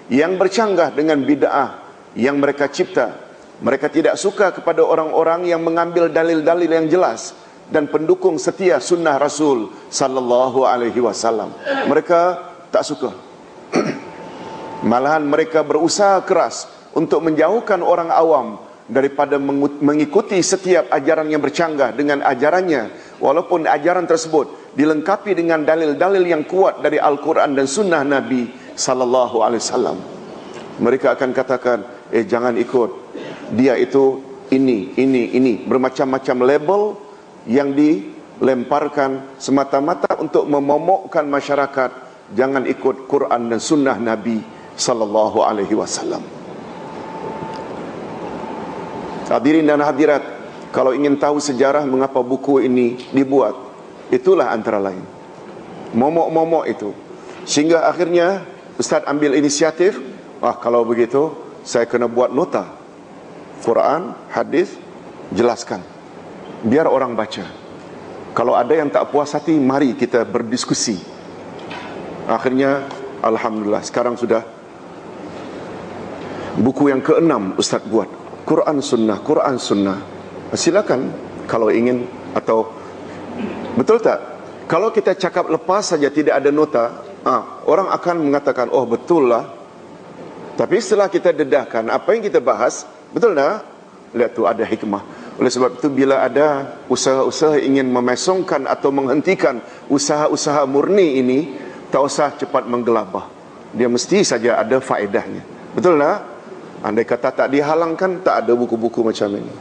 yang bercanggah dengan bid'ah yang mereka cipta. Mereka tidak suka kepada orang-orang yang mengambil dalil-dalil yang jelas dan pendukung setia sunnah Rasul sallallahu alaihi wasallam. Mereka tak suka. Malahan mereka berusaha keras untuk menjauhkan orang awam daripada mengikuti setiap ajaran yang bercanggah dengan ajarannya, walaupun ajaran tersebut dilengkapi dengan dalil-dalil yang kuat dari Al-Quran dan sunnah Nabi sallallahu alaihi wasallam. Mereka akan katakan, jangan ikut, dia itu ini, bermacam-macam label yang dilemparkan semata-mata untuk memomokkan masyarakat. Jangan ikut Quran dan sunnah Nabi sallallahu alaihi wasallam. Hadirin dan hadirat, kalau ingin tahu sejarah mengapa buku ini dibuat, itulah antara lain momok-momok itu. Sehingga akhirnya Ustaz ambil inisiatif, kalau begitu saya kena buat nota Quran, hadis, jelaskan biar orang baca. Kalau ada yang tak puas hati, mari kita berdiskusi. Akhirnya alhamdulillah sekarang sudah buku yang ke-6 Ustaz buat, Quran Sunnah, Quran Sunnah. Silakan kalau ingin, atau betul tak? Kalau kita cakap lepas saja tidak ada nota, orang akan mengatakan, oh betul lah. Tapi setelah kita dedahkan apa yang kita bahas, betul tak? Lihat tu ada hikmah. Oleh sebab itu bila ada usaha-usaha ingin memesongkan atau menghentikan usaha-usaha murni ini, tak usah cepat menggelabah. Dia mesti saja ada faedahnya. Betul tak? Andai kata tak dihalangkan, tak ada buku-buku macam ini.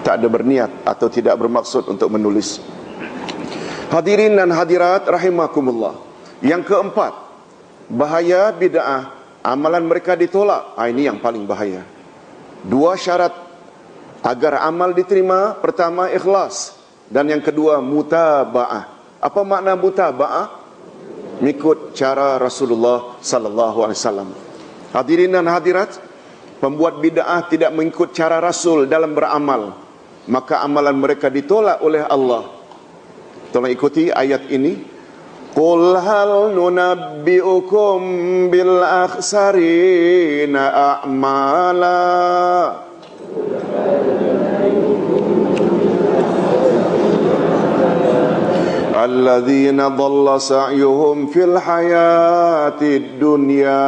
Tak ada berniat atau tidak bermaksud untuk menulis. Hadirin dan hadirat rahimakumullah. Yang keempat, bahaya bid'ah, amalan mereka ditolak. Ini yang paling bahaya. 2 syarat agar amal diterima. Pertama, ikhlas. Dan yang kedua, mutaba'ah. Apa makna mutaba'ah? Mengikut cara Rasulullah sallallahu alaihi wasallam. Hadirin dan hadirat, pembuat bid'ah tidak mengikut cara Rasul dalam beramal, maka amalan mereka ditolak oleh Allah. Tolong ikuti ayat ini. Qul hal nunabbi'ukum bil akhsarina a'mala. Alladzina dhalla sa'yuhum fil hayatid dunya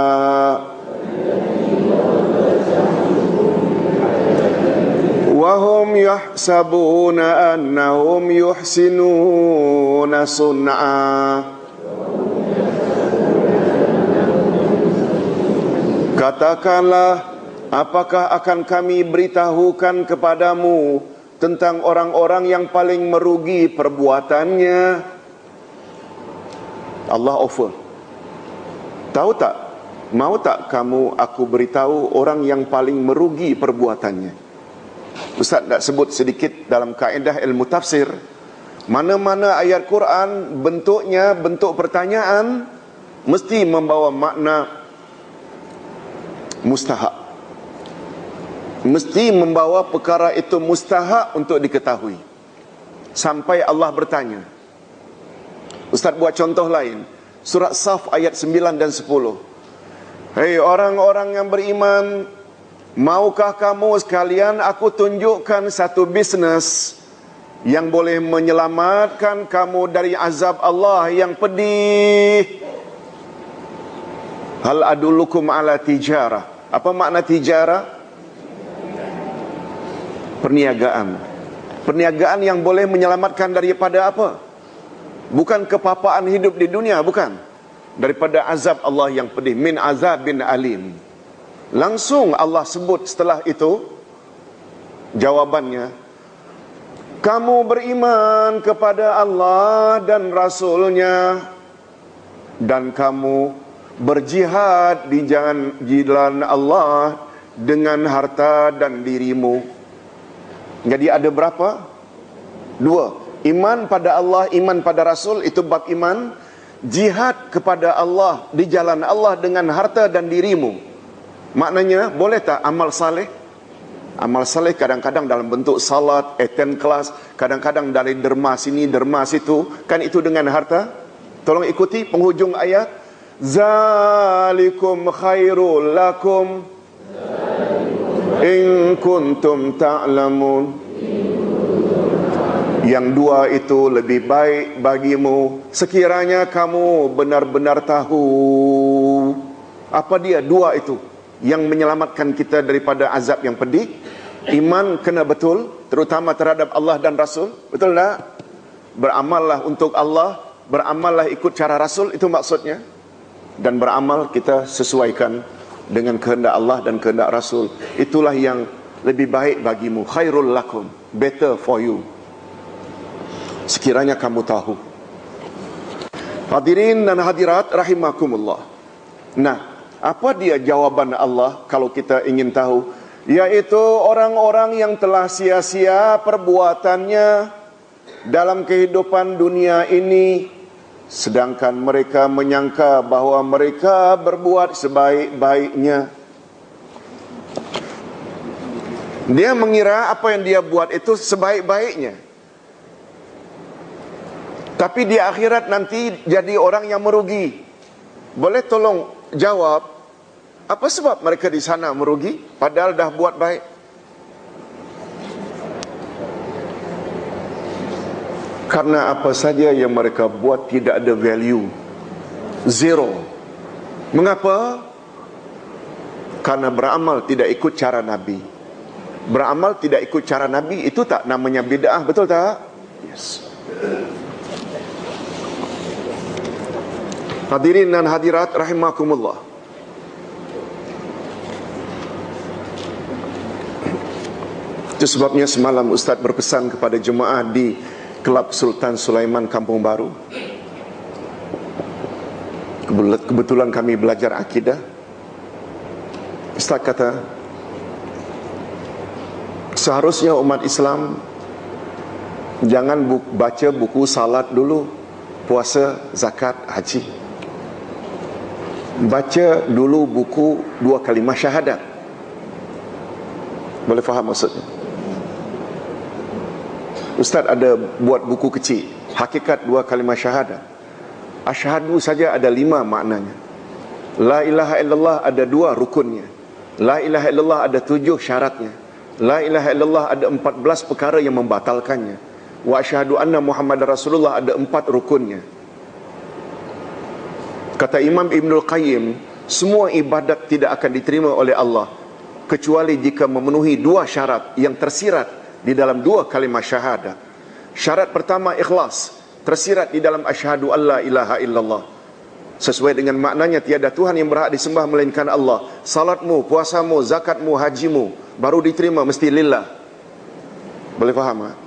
wahum yahsabuna annahum yuhsinuna sun'a. Katakanlah, apakah akan kami beritahukan kepadamu tentang orang-orang yang paling merugi perbuatannya? Allah offer. Tahu tak? Mau tak aku beritahu orang yang paling merugi perbuatannya? Ustaz nak sebut sedikit dalam kaedah ilmu tafsir. Mana-mana ayat Quran bentuknya bentuk pertanyaan, mesti membawa makna mustahak. Mesti membawa perkara itu mustahak untuk diketahui. Sampai Allah bertanya. Ustaz buat contoh lain. Surat Saf ayat 9 dan 10. Hei orang-orang yang beriman, maukah kamu sekalian aku tunjukkan satu bisnes yang boleh menyelamatkan kamu dari azab Allah yang pedih? Hal adullukum ala tijarah. Apa makna tijarah? Perniagaan. Perniagaan yang boleh menyelamatkan daripada apa? Bukan kepapaan hidup di dunia, bukan. Daripada azab Allah yang pedih. Min azabin alim. Langsung Allah sebut setelah itu, jawabannya, kamu beriman kepada Allah dan Rasulnya, dan kamu berjihad di jalan Allah dengan harta dan dirimu. Jadi ada berapa? 2. Iman pada Allah, iman pada Rasul, itu bab iman. Jihad kepada Allah di jalan Allah dengan harta dan dirimu. Maknanya, boleh tak amal saleh? Amal saleh kadang-kadang dalam bentuk salat, attend kelas, kadang-kadang dari derma sini, derma situ. Kan itu dengan harta? Tolong ikuti penghujung ayat. Zalikum khairul lakum in kuntum ta'lamun. Yang 2 itu lebih baik bagimu sekiranya kamu benar-benar tahu. Apa dia 2 itu yang menyelamatkan kita daripada azab yang pedih? Iman kena betul, terutama terhadap Allah dan Rasul. Betul tak? Beramallah untuk Allah, beramallah ikut cara Rasul, itu maksudnya. Dan beramal kita sesuaikan dengan kehendak Allah dan kehendak Rasul. Itulah yang lebih baik bagimu. Khairul lakum, better for you, sekiranya kamu tahu. Hadirin dan hadirat rahimakumullah. Nah, apa dia jawaban Allah kalau kita ingin tahu? Yaitu orang-orang yang telah sia-sia perbuatannya dalam kehidupan dunia ini, sedangkan mereka menyangka bahawa mereka berbuat sebaik-baiknya. Dia mengira apa yang dia buat itu sebaik-baiknya, tapi di akhirat nanti jadi orang yang merugi. Boleh tolong jawab, apa sebab mereka di sana merugi padahal dah buat baik? Karena apa saja yang mereka buat tidak ada value. Zero. Mengapa? Karena beramal tidak ikut cara Nabi. Beramal tidak ikut cara Nabi, itu tak namanya bid'ah, betul tak? Yes. Hadirin dan hadirat rahimakumullah. Itu sebabnya semalam Ustaz berpesan kepada jemaah di Kelab Sultan Sulaiman Kampung Baru. Kebetulan kami belajar akidah. Ustaz kata, seharusnya umat Islam jangan baca buku salat dulu, puasa, zakat, haji. Baca dulu buku 2 kalimah syahadat. Boleh faham maksudnya? Ustaz ada buat buku kecil, Hakikat 2 kalimah syahadat. Asyhadu saja ada 5 maknanya. La ilaha illallah ada 2 rukunnya. La ilaha illallah ada 7 syaratnya. La ilaha illallah ada 14 perkara yang membatalkannya. Wa asyhadu anna Muhammad Rasulullah ada 4 rukunnya. Kata Imam Ibnul Qayyim, semua ibadat tidak akan diterima oleh Allah kecuali jika memenuhi 2 syarat yang tersirat di dalam 2 kalimah syahadat. Syarat pertama ikhlas, tersirat di dalam asyhadu alla ilaha illallah. sesuai dengan maknanya, tiada Tuhan yang berhak disembah melainkan Allah. Salatmu, puasamu, zakatmu, hajimu baru diterima mesti lillah. Boleh faham tak?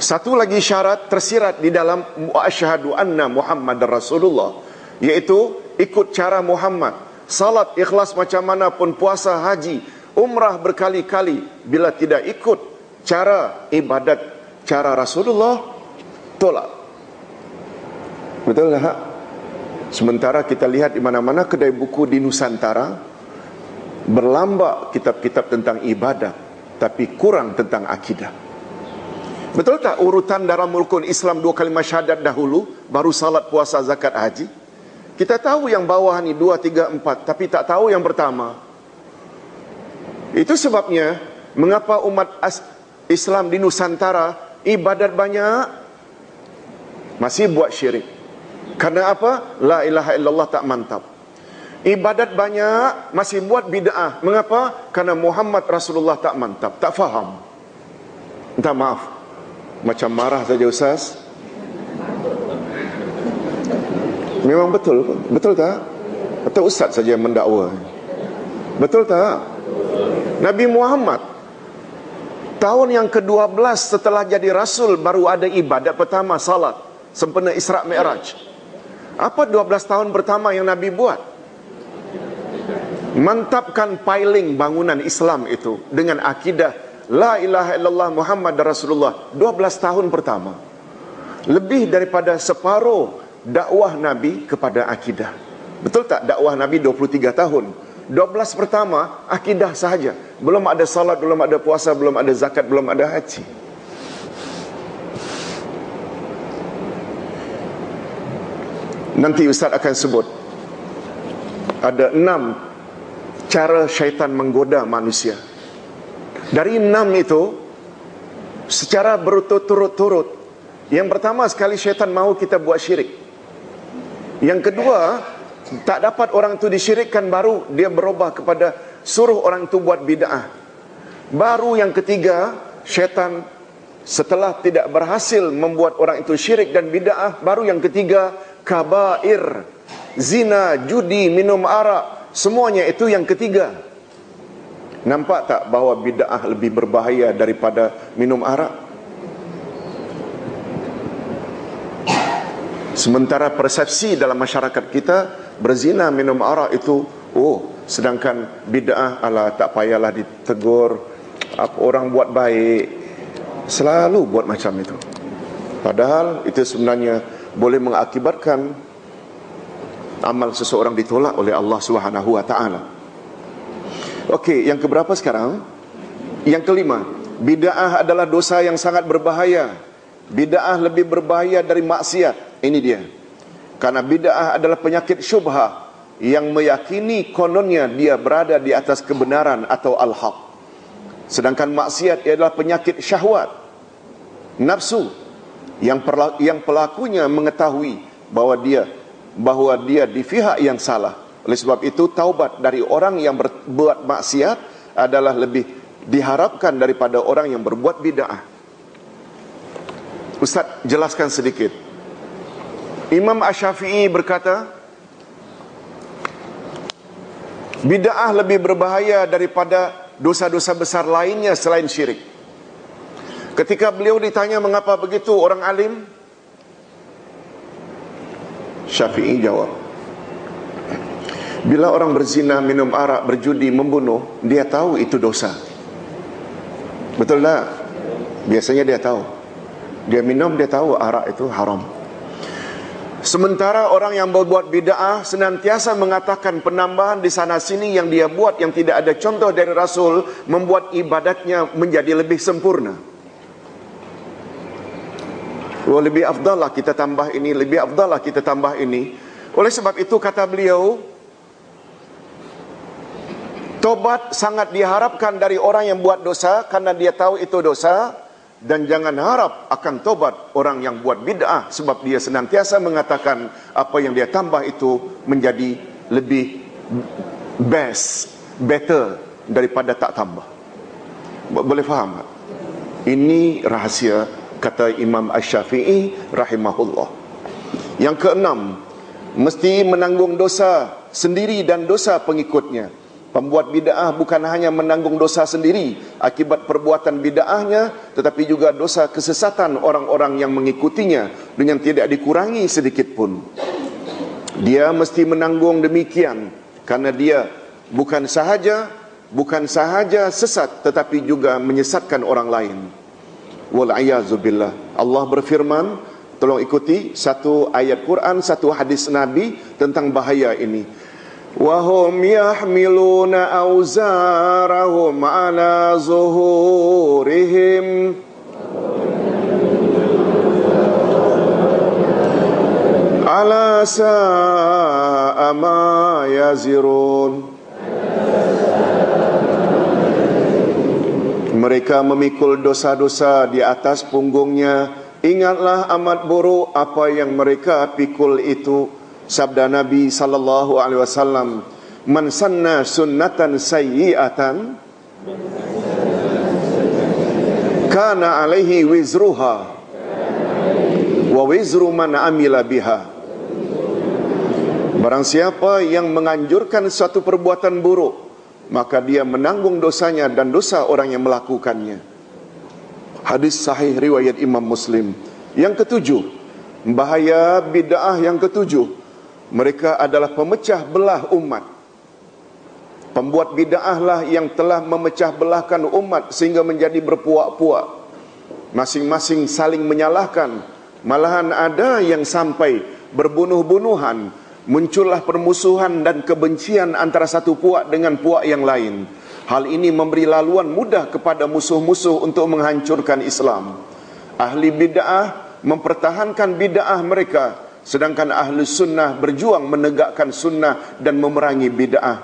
Satu lagi syarat tersirat di dalam asyhadu anna Muhammadar Rasulullah, iaitu ikut cara Muhammad. Salat ikhlas macam mana pun, puasa, haji, umrah berkali-kali, bila tidak ikut cara ibadat cara Rasulullah, tolak. Betul tak? Sementara kita lihat di mana-mana kedai buku di Nusantara berlambak kitab-kitab tentang ibadat, tapi kurang tentang akidah. Betul tak urutan dalam rukun Islam 2 kalimah syahadat dahulu, baru salat, puasa, zakat, haji? Kita tahu yang bawah ni 2, 3, 4, tapi tak tahu yang pertama. Itu sebabnya mengapa umat Islam di Nusantara ibadat banyak, masih buat syirik. Karena apa? La ilaha illallah tak mantap. Ibadat banyak, masih buat bid'ah. Mengapa? Karena Muhammad Rasulullah tak mantap, tak faham. Minta maaf, macam marah saja Ustaz. Memang betul, betul tak? Atau Ustaz saja yang mendakwa? Betul tak? Nabi Muhammad tahun yang ke-12 setelah jadi Rasul baru ada ibadat pertama, salat, sempena Isra' Mi'raj. Apa 12 tahun pertama yang Nabi buat? Mantapkan piling bangunan Islam itu dengan akidah La ilaha illallah Muhammad Rasulullah. 12 tahun pertama, lebih daripada separuh dakwah Nabi kepada akidah. Betul tak? Dakwah Nabi 23 tahun, 12 pertama akidah sahaja. Belum ada salat, belum ada puasa, belum ada zakat, belum ada haji. Nanti Ustaz akan sebut ada 6 cara syaitan menggoda manusia. Dari 6 itu secara berturut-turut. Yang pertama sekali, syaitan mahu kita buat syirik. Yang kedua, tak dapat orang itu disyirikkan, baru dia berubah kepada suruh orang itu buat bid'ah. Baru yang ketiga, syaitan setelah tidak berhasil membuat orang itu syirik dan bid'ah, baru yang ketiga, kabair, zina, judi, minum arak, semuanya itu yang ketiga. Nampak tak bahawa bid'ah lebih berbahaya daripada minum arak? Sementara persepsi dalam masyarakat kita, berzina, minum arak itu, sedangkan bid'ah, alah tak payahlah ditegur, apa orang buat baik, selalu buat macam itu. Padahal itu sebenarnya boleh mengakibatkan amal seseorang ditolak oleh Allah Subhanahu wa taala. Okey, yang keberapa sekarang? Yang kelima, bid'ah adalah dosa yang sangat berbahaya. Bid'ah lebih berbahaya dari maksiat. Ini dia. Karena bid'ah adalah penyakit syubhah yang meyakini kononnya dia berada di atas kebenaran atau al-haq. Sedangkan maksiat adalah penyakit syahwat, nafsu, yang pelakunya mengetahui bahawa dia di pihak yang salah. Oleh sebab itu, taubat dari orang yang berbuat maksiat adalah lebih diharapkan daripada orang yang berbuat bid'ah. Ustaz jelaskan sedikit. Imam Asy-Syafi'i berkata, bid'ah lebih berbahaya daripada dosa-dosa besar lainnya selain syirik. Ketika beliau ditanya mengapa begitu, orang alim, Syafi'i jawab, bila orang berzina, minum arak, berjudi, membunuh, dia tahu itu dosa. Betul tak? Biasanya dia tahu. Dia minum, dia tahu arak itu haram. Sementara orang yang berbuat bid'ah senantiasa mengatakan penambahan di sana sini yang dia buat, yang tidak ada contoh dari Rasul, membuat ibadatnya menjadi lebih sempurna. Lebih afdal lah kita tambah ini, lebih afdal lah kita tambah ini. Oleh sebab itu kata beliau, tobat sangat diharapkan dari orang yang buat dosa karena dia tahu itu dosa. Dan jangan harap akan tobat orang yang buat bid'ah, sebab dia senantiasa mengatakan apa yang dia tambah itu menjadi lebih better daripada tak tambah. Boleh faham tak? Ini rahasia, kata Imam Asy-Syafi'i rahimahullah. Yang keenam, mesti menanggung dosa sendiri dan dosa pengikutnya. Pembuat bid'ah bukan hanya menanggung dosa sendiri akibat perbuatan bid'ahnya, tetapi juga dosa kesesatan orang-orang yang mengikutinya dengan tidak dikurangi sedikit pun. Dia mesti menanggung demikian karena dia bukan sahaja sesat, tetapi juga menyesatkan orang lain. Wal'iyadzubillah. Allah berfirman, tolong ikuti satu ayat Quran, satu hadis Nabi tentang bahaya ini. Wahum yahmiluna awzarahum ala zuhurihim ala sa'a ma yazirun. Mereka memikul dosa-dosa di atas punggungnya. Ingatlah amat buruk apa yang mereka pikul itu. Sabda Nabi sallallahu alaihi wasallam, "Man sanna sunnatan sayyi'atan kana alaihi wizruha wa wizru man amila biha." Barang siapa yang menganjurkan suatu perbuatan buruk, maka dia menanggung dosanya dan dosa orang yang melakukannya. Hadis sahih riwayat Imam Muslim. Yang ketujuh, bahaya bid'ah yang ketujuh, mereka adalah pemecah belah umat. Pembuat bid'ah lah yang telah memecah belahkan umat sehingga menjadi berpuak-puak. Masing-masing saling menyalahkan. Malahan ada yang sampai berbunuh-bunuhan. Muncullah permusuhan dan kebencian antara satu puak dengan puak yang lain. Hal ini memberi laluan mudah kepada musuh-musuh untuk menghancurkan Islam. Ahli bid'ah mempertahankan bid'ah mereka, sedangkan ahli sunnah berjuang menegakkan sunnah dan memerangi bid'ah.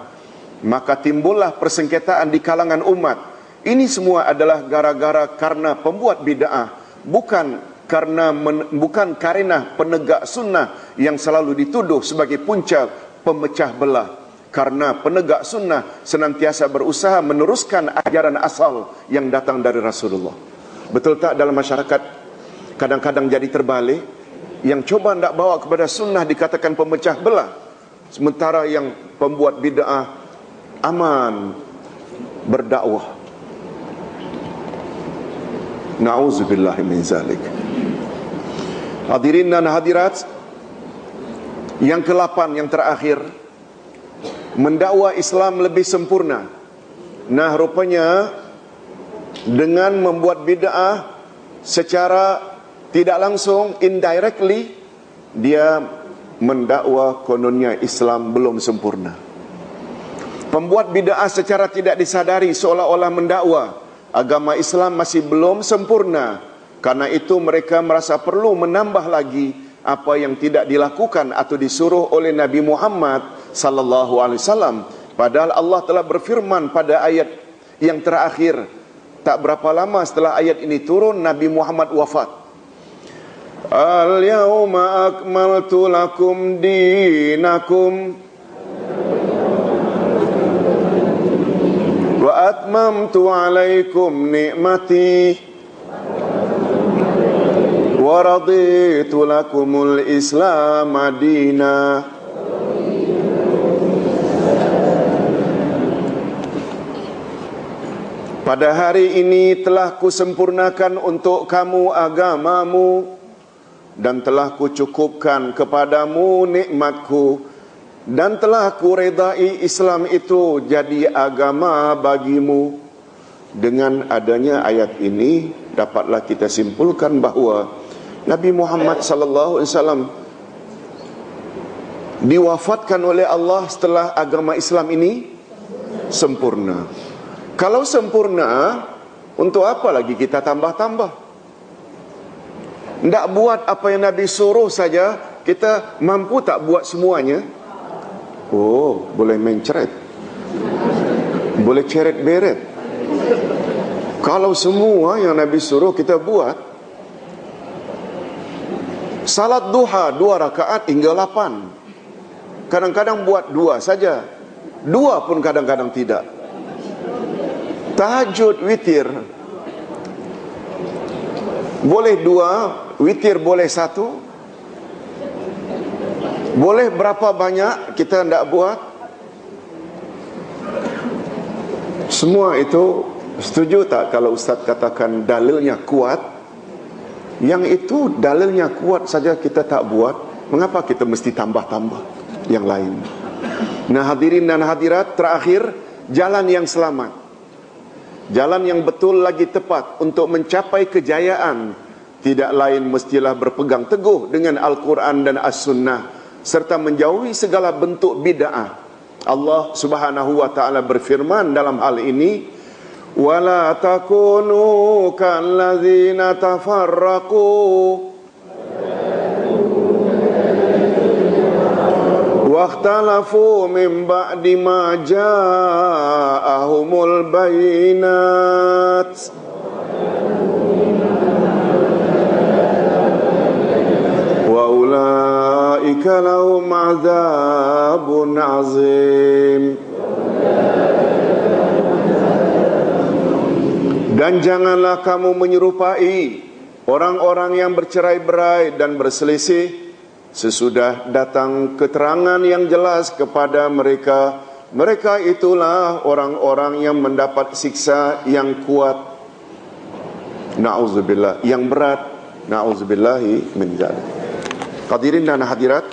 Maka timbullah persengketaan di kalangan umat. Ini semua adalah gara-gara karena pembuat bid'ah, bukan karena penegak sunnah yang selalu dituduh sebagai punca pemecah belah. Karena penegak sunnah senantiasa berusaha meneruskan ajaran asal yang datang dari Rasulullah. Betul tak dalam masyarakat kadang-kadang jadi terbalik? Yang coba hendak bawa kepada sunnah dikatakan pemecah belah, sementara yang pembuat bid'ah aman berdakwah. Na'udzubillahi min zalik. Hadirin dan hadirat, yang ke-8, yang terakhir, mendakwa Islam lebih sempurna. Nah, rupanya dengan membuat bid'ah secara tidak langsung, indirectly, dia mendakwa kononnya Islam belum sempurna. Pembuat bid'ah secara tidak disadari seolah-olah mendakwa agama Islam masih belum sempurna. Karena itu mereka merasa perlu menambah lagi apa yang tidak dilakukan atau disuruh oleh Nabi Muhammad sallallahu alaihi wasallam. Padahal Allah telah berfirman pada ayat yang terakhir, tak berapa lama setelah ayat ini turun, Nabi Muhammad wafat. Al-yawma akmaltu lakum dinakum wa atmamtu alaikum ni'mati wa raditu lakumul Islam madina. Pada hari ini telah kusempurnakan untuk kamu agamamu dan telah kucukupkan kepadamu nikmatku dan telah kuredai Islam itu jadi agama bagimu. Dengan adanya ayat ini dapatlah kita simpulkan bahawa Nabi Muhammad sallallahu alaihi wasallam diwafatkan oleh Allah setelah agama Islam ini sempurna. Kalau sempurna, untuk apa lagi kita tambah-tambah? Tidak buat apa yang Nabi suruh saja, kita mampu tak buat semuanya? Oh, boleh main ceret, boleh ceret beret. Kalau semua yang Nabi suruh kita buat. Salat duha 2 rakaat hingga 8. Kadang-kadang buat 2 saja, 2 pun kadang-kadang tidak. Tahajud witir boleh 2, witir boleh 1. Boleh berapa banyak kita tidak buat? Semua itu setuju tak kalau Ustaz katakan dalilnya kuat? Yang itu dalilnya kuat saja kita tak buat, mengapa kita mesti tambah-tambah yang lain? Nah hadirin dan hadirat, terakhir, jalan yang selamat, jalan yang betul lagi tepat untuk mencapai kejayaan tidak lain mestilah berpegang teguh dengan Al-Quran dan As-Sunnah serta menjauhi segala bentuk bid'ah. Allah Subhanahu wa taala berfirman dalam hal ini, wala takunu kalladzina tafarraqu wakhtalafu min ba'di ma ja'ahumul bayinat wa ulaika lahum adzabun azim. Dan janganlah kamu menyerupai orang-orang yang bercerai-berai dan berselisih sesudah datang keterangan yang jelas kepada mereka. Mereka itulah orang-orang yang mendapat siksa yang kuat, na'udzubillah, yang berat, na'udzubillahi min dzalik. Hadirin dan hadirat,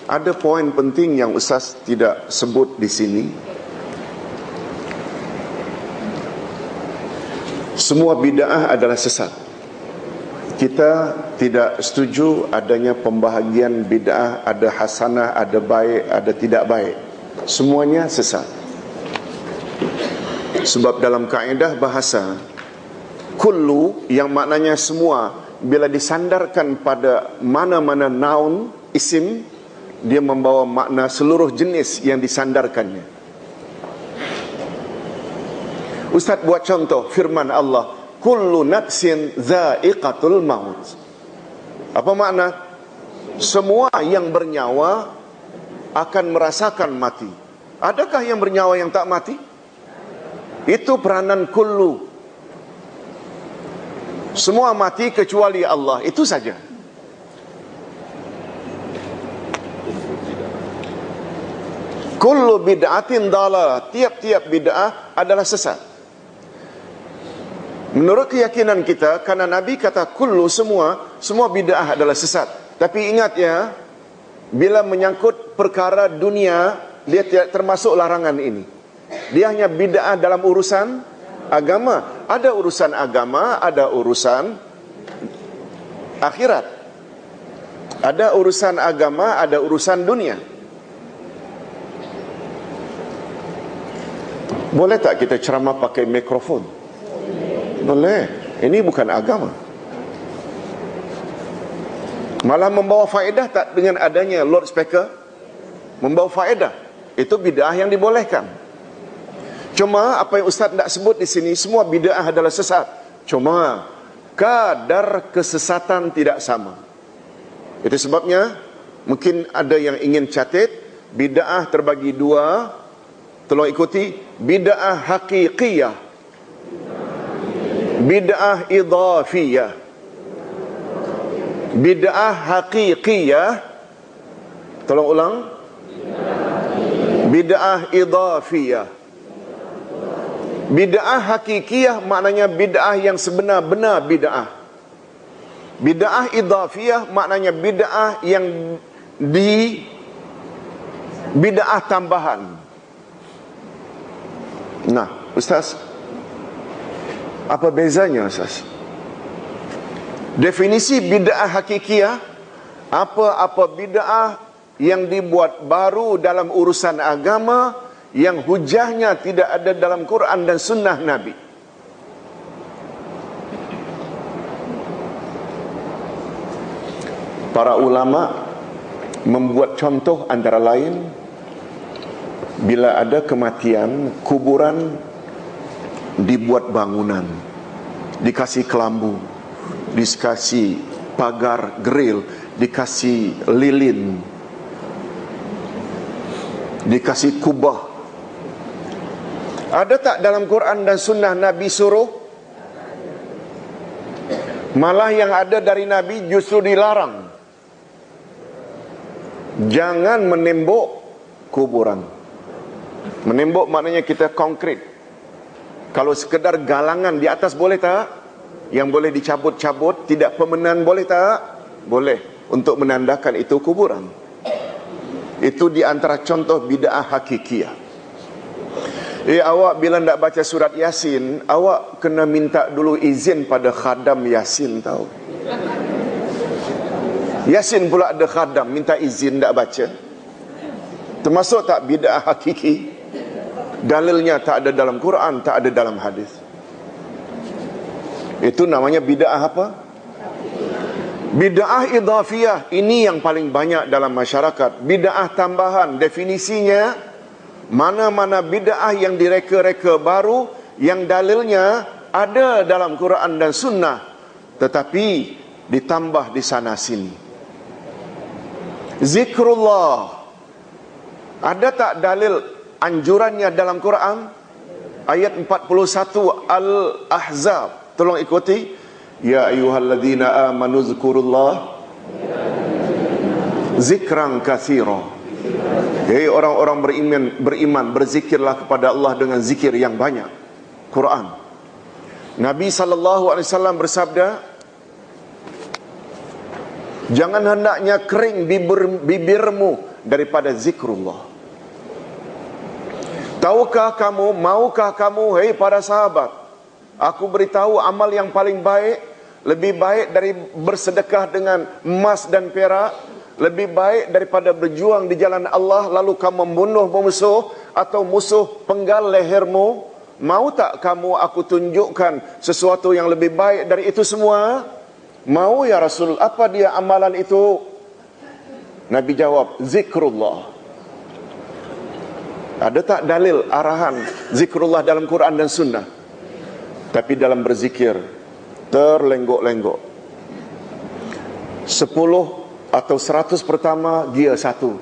ada poin penting yang Ustaz tidak sebut di sini. Semua bid'ah adalah sesat. Kita tidak setuju adanya pembahagian bid'ah, ada hasanah, ada baik, ada tidak baik. Semuanya sesat. Sebab dalam kaedah bahasa, kullu yang maknanya semua, bila disandarkan pada mana-mana noun, isim, dia membawa makna seluruh jenis yang disandarkannya. Ustaz buat contoh firman Allah, kullu nafsin dha'iqatul maut. Apa makna? Semua yang bernyawa akan merasakan mati. Adakah yang bernyawa yang tak mati? Itu peranan kullu. Semua mati kecuali Allah, itu saja. Kullu bid'atin dalalah, tiap-tiap bid'ah adalah sesat. Menurut keyakinan kita, karena Nabi kata kullu, semua bid'ah adalah sesat. Tapi ingat ya, bila menyangkut perkara dunia, dia tidak termasuk larangan ini. Dia hanya bid'ah dalam urusan agama. Ada urusan agama, ada urusan akhirat. Ada urusan agama, ada urusan dunia. Boleh tak kita ceramah pakai mikrofon? Boleh. Ini bukan agama. Malah membawa faedah tak dengan adanya loudspeaker? Membawa faedah. Itu bid'ah yang dibolehkan. Cuma apa yang Ustaz tidak sebut di sini, semua bid'ah adalah sesat. Cuma kadar kesesatan tidak sama. Itu sebabnya mungkin ada yang ingin catat, bid'ah terbagi dua. Tolong ikuti, bid'ah haqiqiyah, bid'ah idhafiyah. Bid'ah haqiqiyah, tolong ulang, bid'ah idhafiyah. Bid'ah hakikiyah maknanya bid'ah yang sebenar-benar bid'ah. Bid'ah idhafiyah maknanya bid'ah yang bid'ah tambahan. Nah, Ustaz, apa bezanya Ustaz? Definisi bid'ah hakikiyah, apa-apa bid'ah yang dibuat baru dalam urusan agama, yang hujahnya tidak ada dalam Quran dan sunnah Nabi. Para ulama membuat contoh antara lain, bila ada kematian, kuburan dibuat bangunan, dikasih kelambu, dikasih pagar grill, dikasih lilin, dikasih kubah. Ada tak dalam Quran dan sunnah Nabi suruh? Malah yang ada dari Nabi justru dilarang. Jangan menembok kuburan. Menembok maknanya kita konkret. Kalau sekedar galangan di atas boleh tak? Yang boleh dicabut-cabut, tidak pemenan boleh tak? Boleh, untuk menandakan itu kuburan. Itu di antara contoh bid'ah hakikiyah. Awak bila nak baca surat Yasin, awak kena minta dulu izin pada khadam Yasin tahu. Yasin pula ada khadam, minta izin nak baca. Termasuk tak bid'ah hakiki? Dalilnya tak ada dalam Quran, tak ada dalam hadis. Itu namanya bid'ah apa? Bid'ah idhafiyah. Ini yang paling banyak dalam masyarakat. Bid'ah tambahan, definisinya mana-mana bid'ah yang direka-reka baru, yang dalilnya ada dalam Quran dan Sunnah, tetapi ditambah di sana sini. Zikrullah, ada tak dalil anjurannya dalam Quran? Ayat 41 Al-Ahzab, tolong ikuti. Ya ayyuhalladzina amanu zkurullah zikran katsira. Hei orang-orang beriman, berzikirlah kepada Allah dengan zikir yang banyak. Quran. Nabi SAW bersabda, jangan hendaknya kering bibirmu daripada zikrullah. Tahukah kamu, maukah kamu, hei para sahabat, aku beritahu amal yang paling baik, lebih baik dari bersedekah dengan emas dan perak, lebih baik daripada berjuang di jalan Allah lalu kamu membunuh musuh atau musuh penggal lehermu. Mau tak kamu aku tunjukkan sesuatu yang lebih baik dari itu semua? Mau ya Rasul. Apa dia amalan itu? Nabi jawab, zikrullah. Ada tak dalil arahan zikrullah dalam Quran dan Sunnah? Tapi dalam berzikir terlenggok-lenggok. 10 atau 100 pertama gia 1,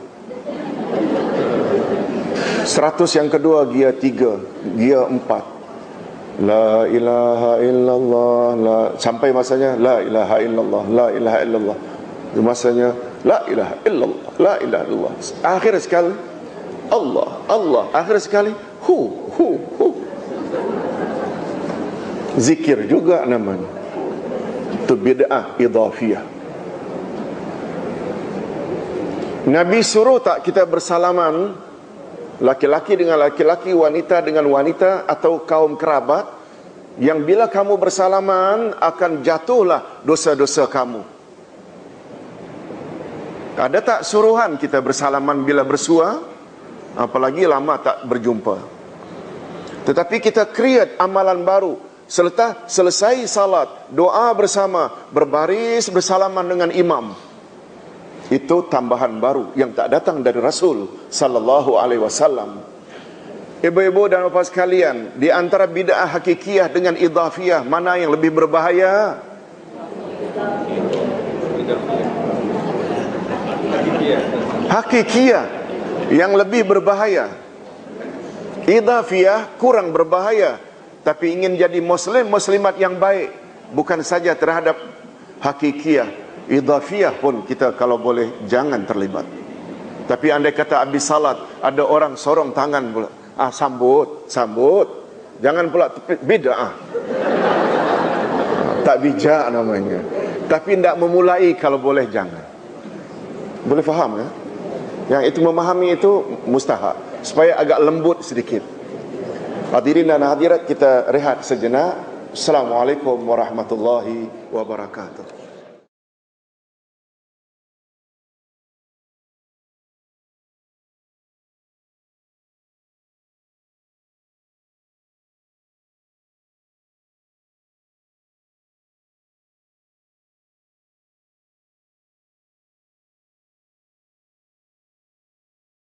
100 yang kedua gia 3, gia 4. La ilaha illallah, la, sampai masanya la ilaha illallah, la ilaha illallah. Masanya la ilaha illallah, la ilaha illallah. Akhir sekali Allah, Allah. Akhir sekali hu. Zikir juga namanya. Itu bid'ah idhafiyah. Nabi suruh tak kita bersalaman, laki-laki dengan laki-laki, wanita dengan wanita, atau kaum kerabat, yang bila kamu bersalaman akan jatuhlah dosa-dosa kamu. Ada tak suruhan kita bersalaman bila bersua? Apalagi lama tak berjumpa. Tetapi kita create amalan baru. Selesai salat, doa bersama, berbaris bersalaman dengan imam. Itu tambahan baru yang tak datang dari Rasul sallallahu alaihi wasallam. Ibu-ibu dan bapak sekalian, di antara bid'ah hakikiyah dengan idhafiyah, mana yang lebih berbahaya? Hakikiyah yang lebih berbahaya. Idhafiyah kurang berbahaya, tapi ingin jadi muslim, muslimat yang baik, bukan saja terhadap hakikiyah. Idhafiyah pun kita kalau boleh jangan terlibat. Tapi andai kata habis salat ada orang sorong tangan pula, sambut. Jangan pula bid'ah. Tak bijak namanya. Tapi tidak memulai, kalau boleh jangan. Boleh faham ya? Yang itu memahami itu mustahak, supaya agak lembut sedikit. Hadirin dan hadirat, kita rehat sejenak. Assalamualaikum warahmatullahi wabarakatuh.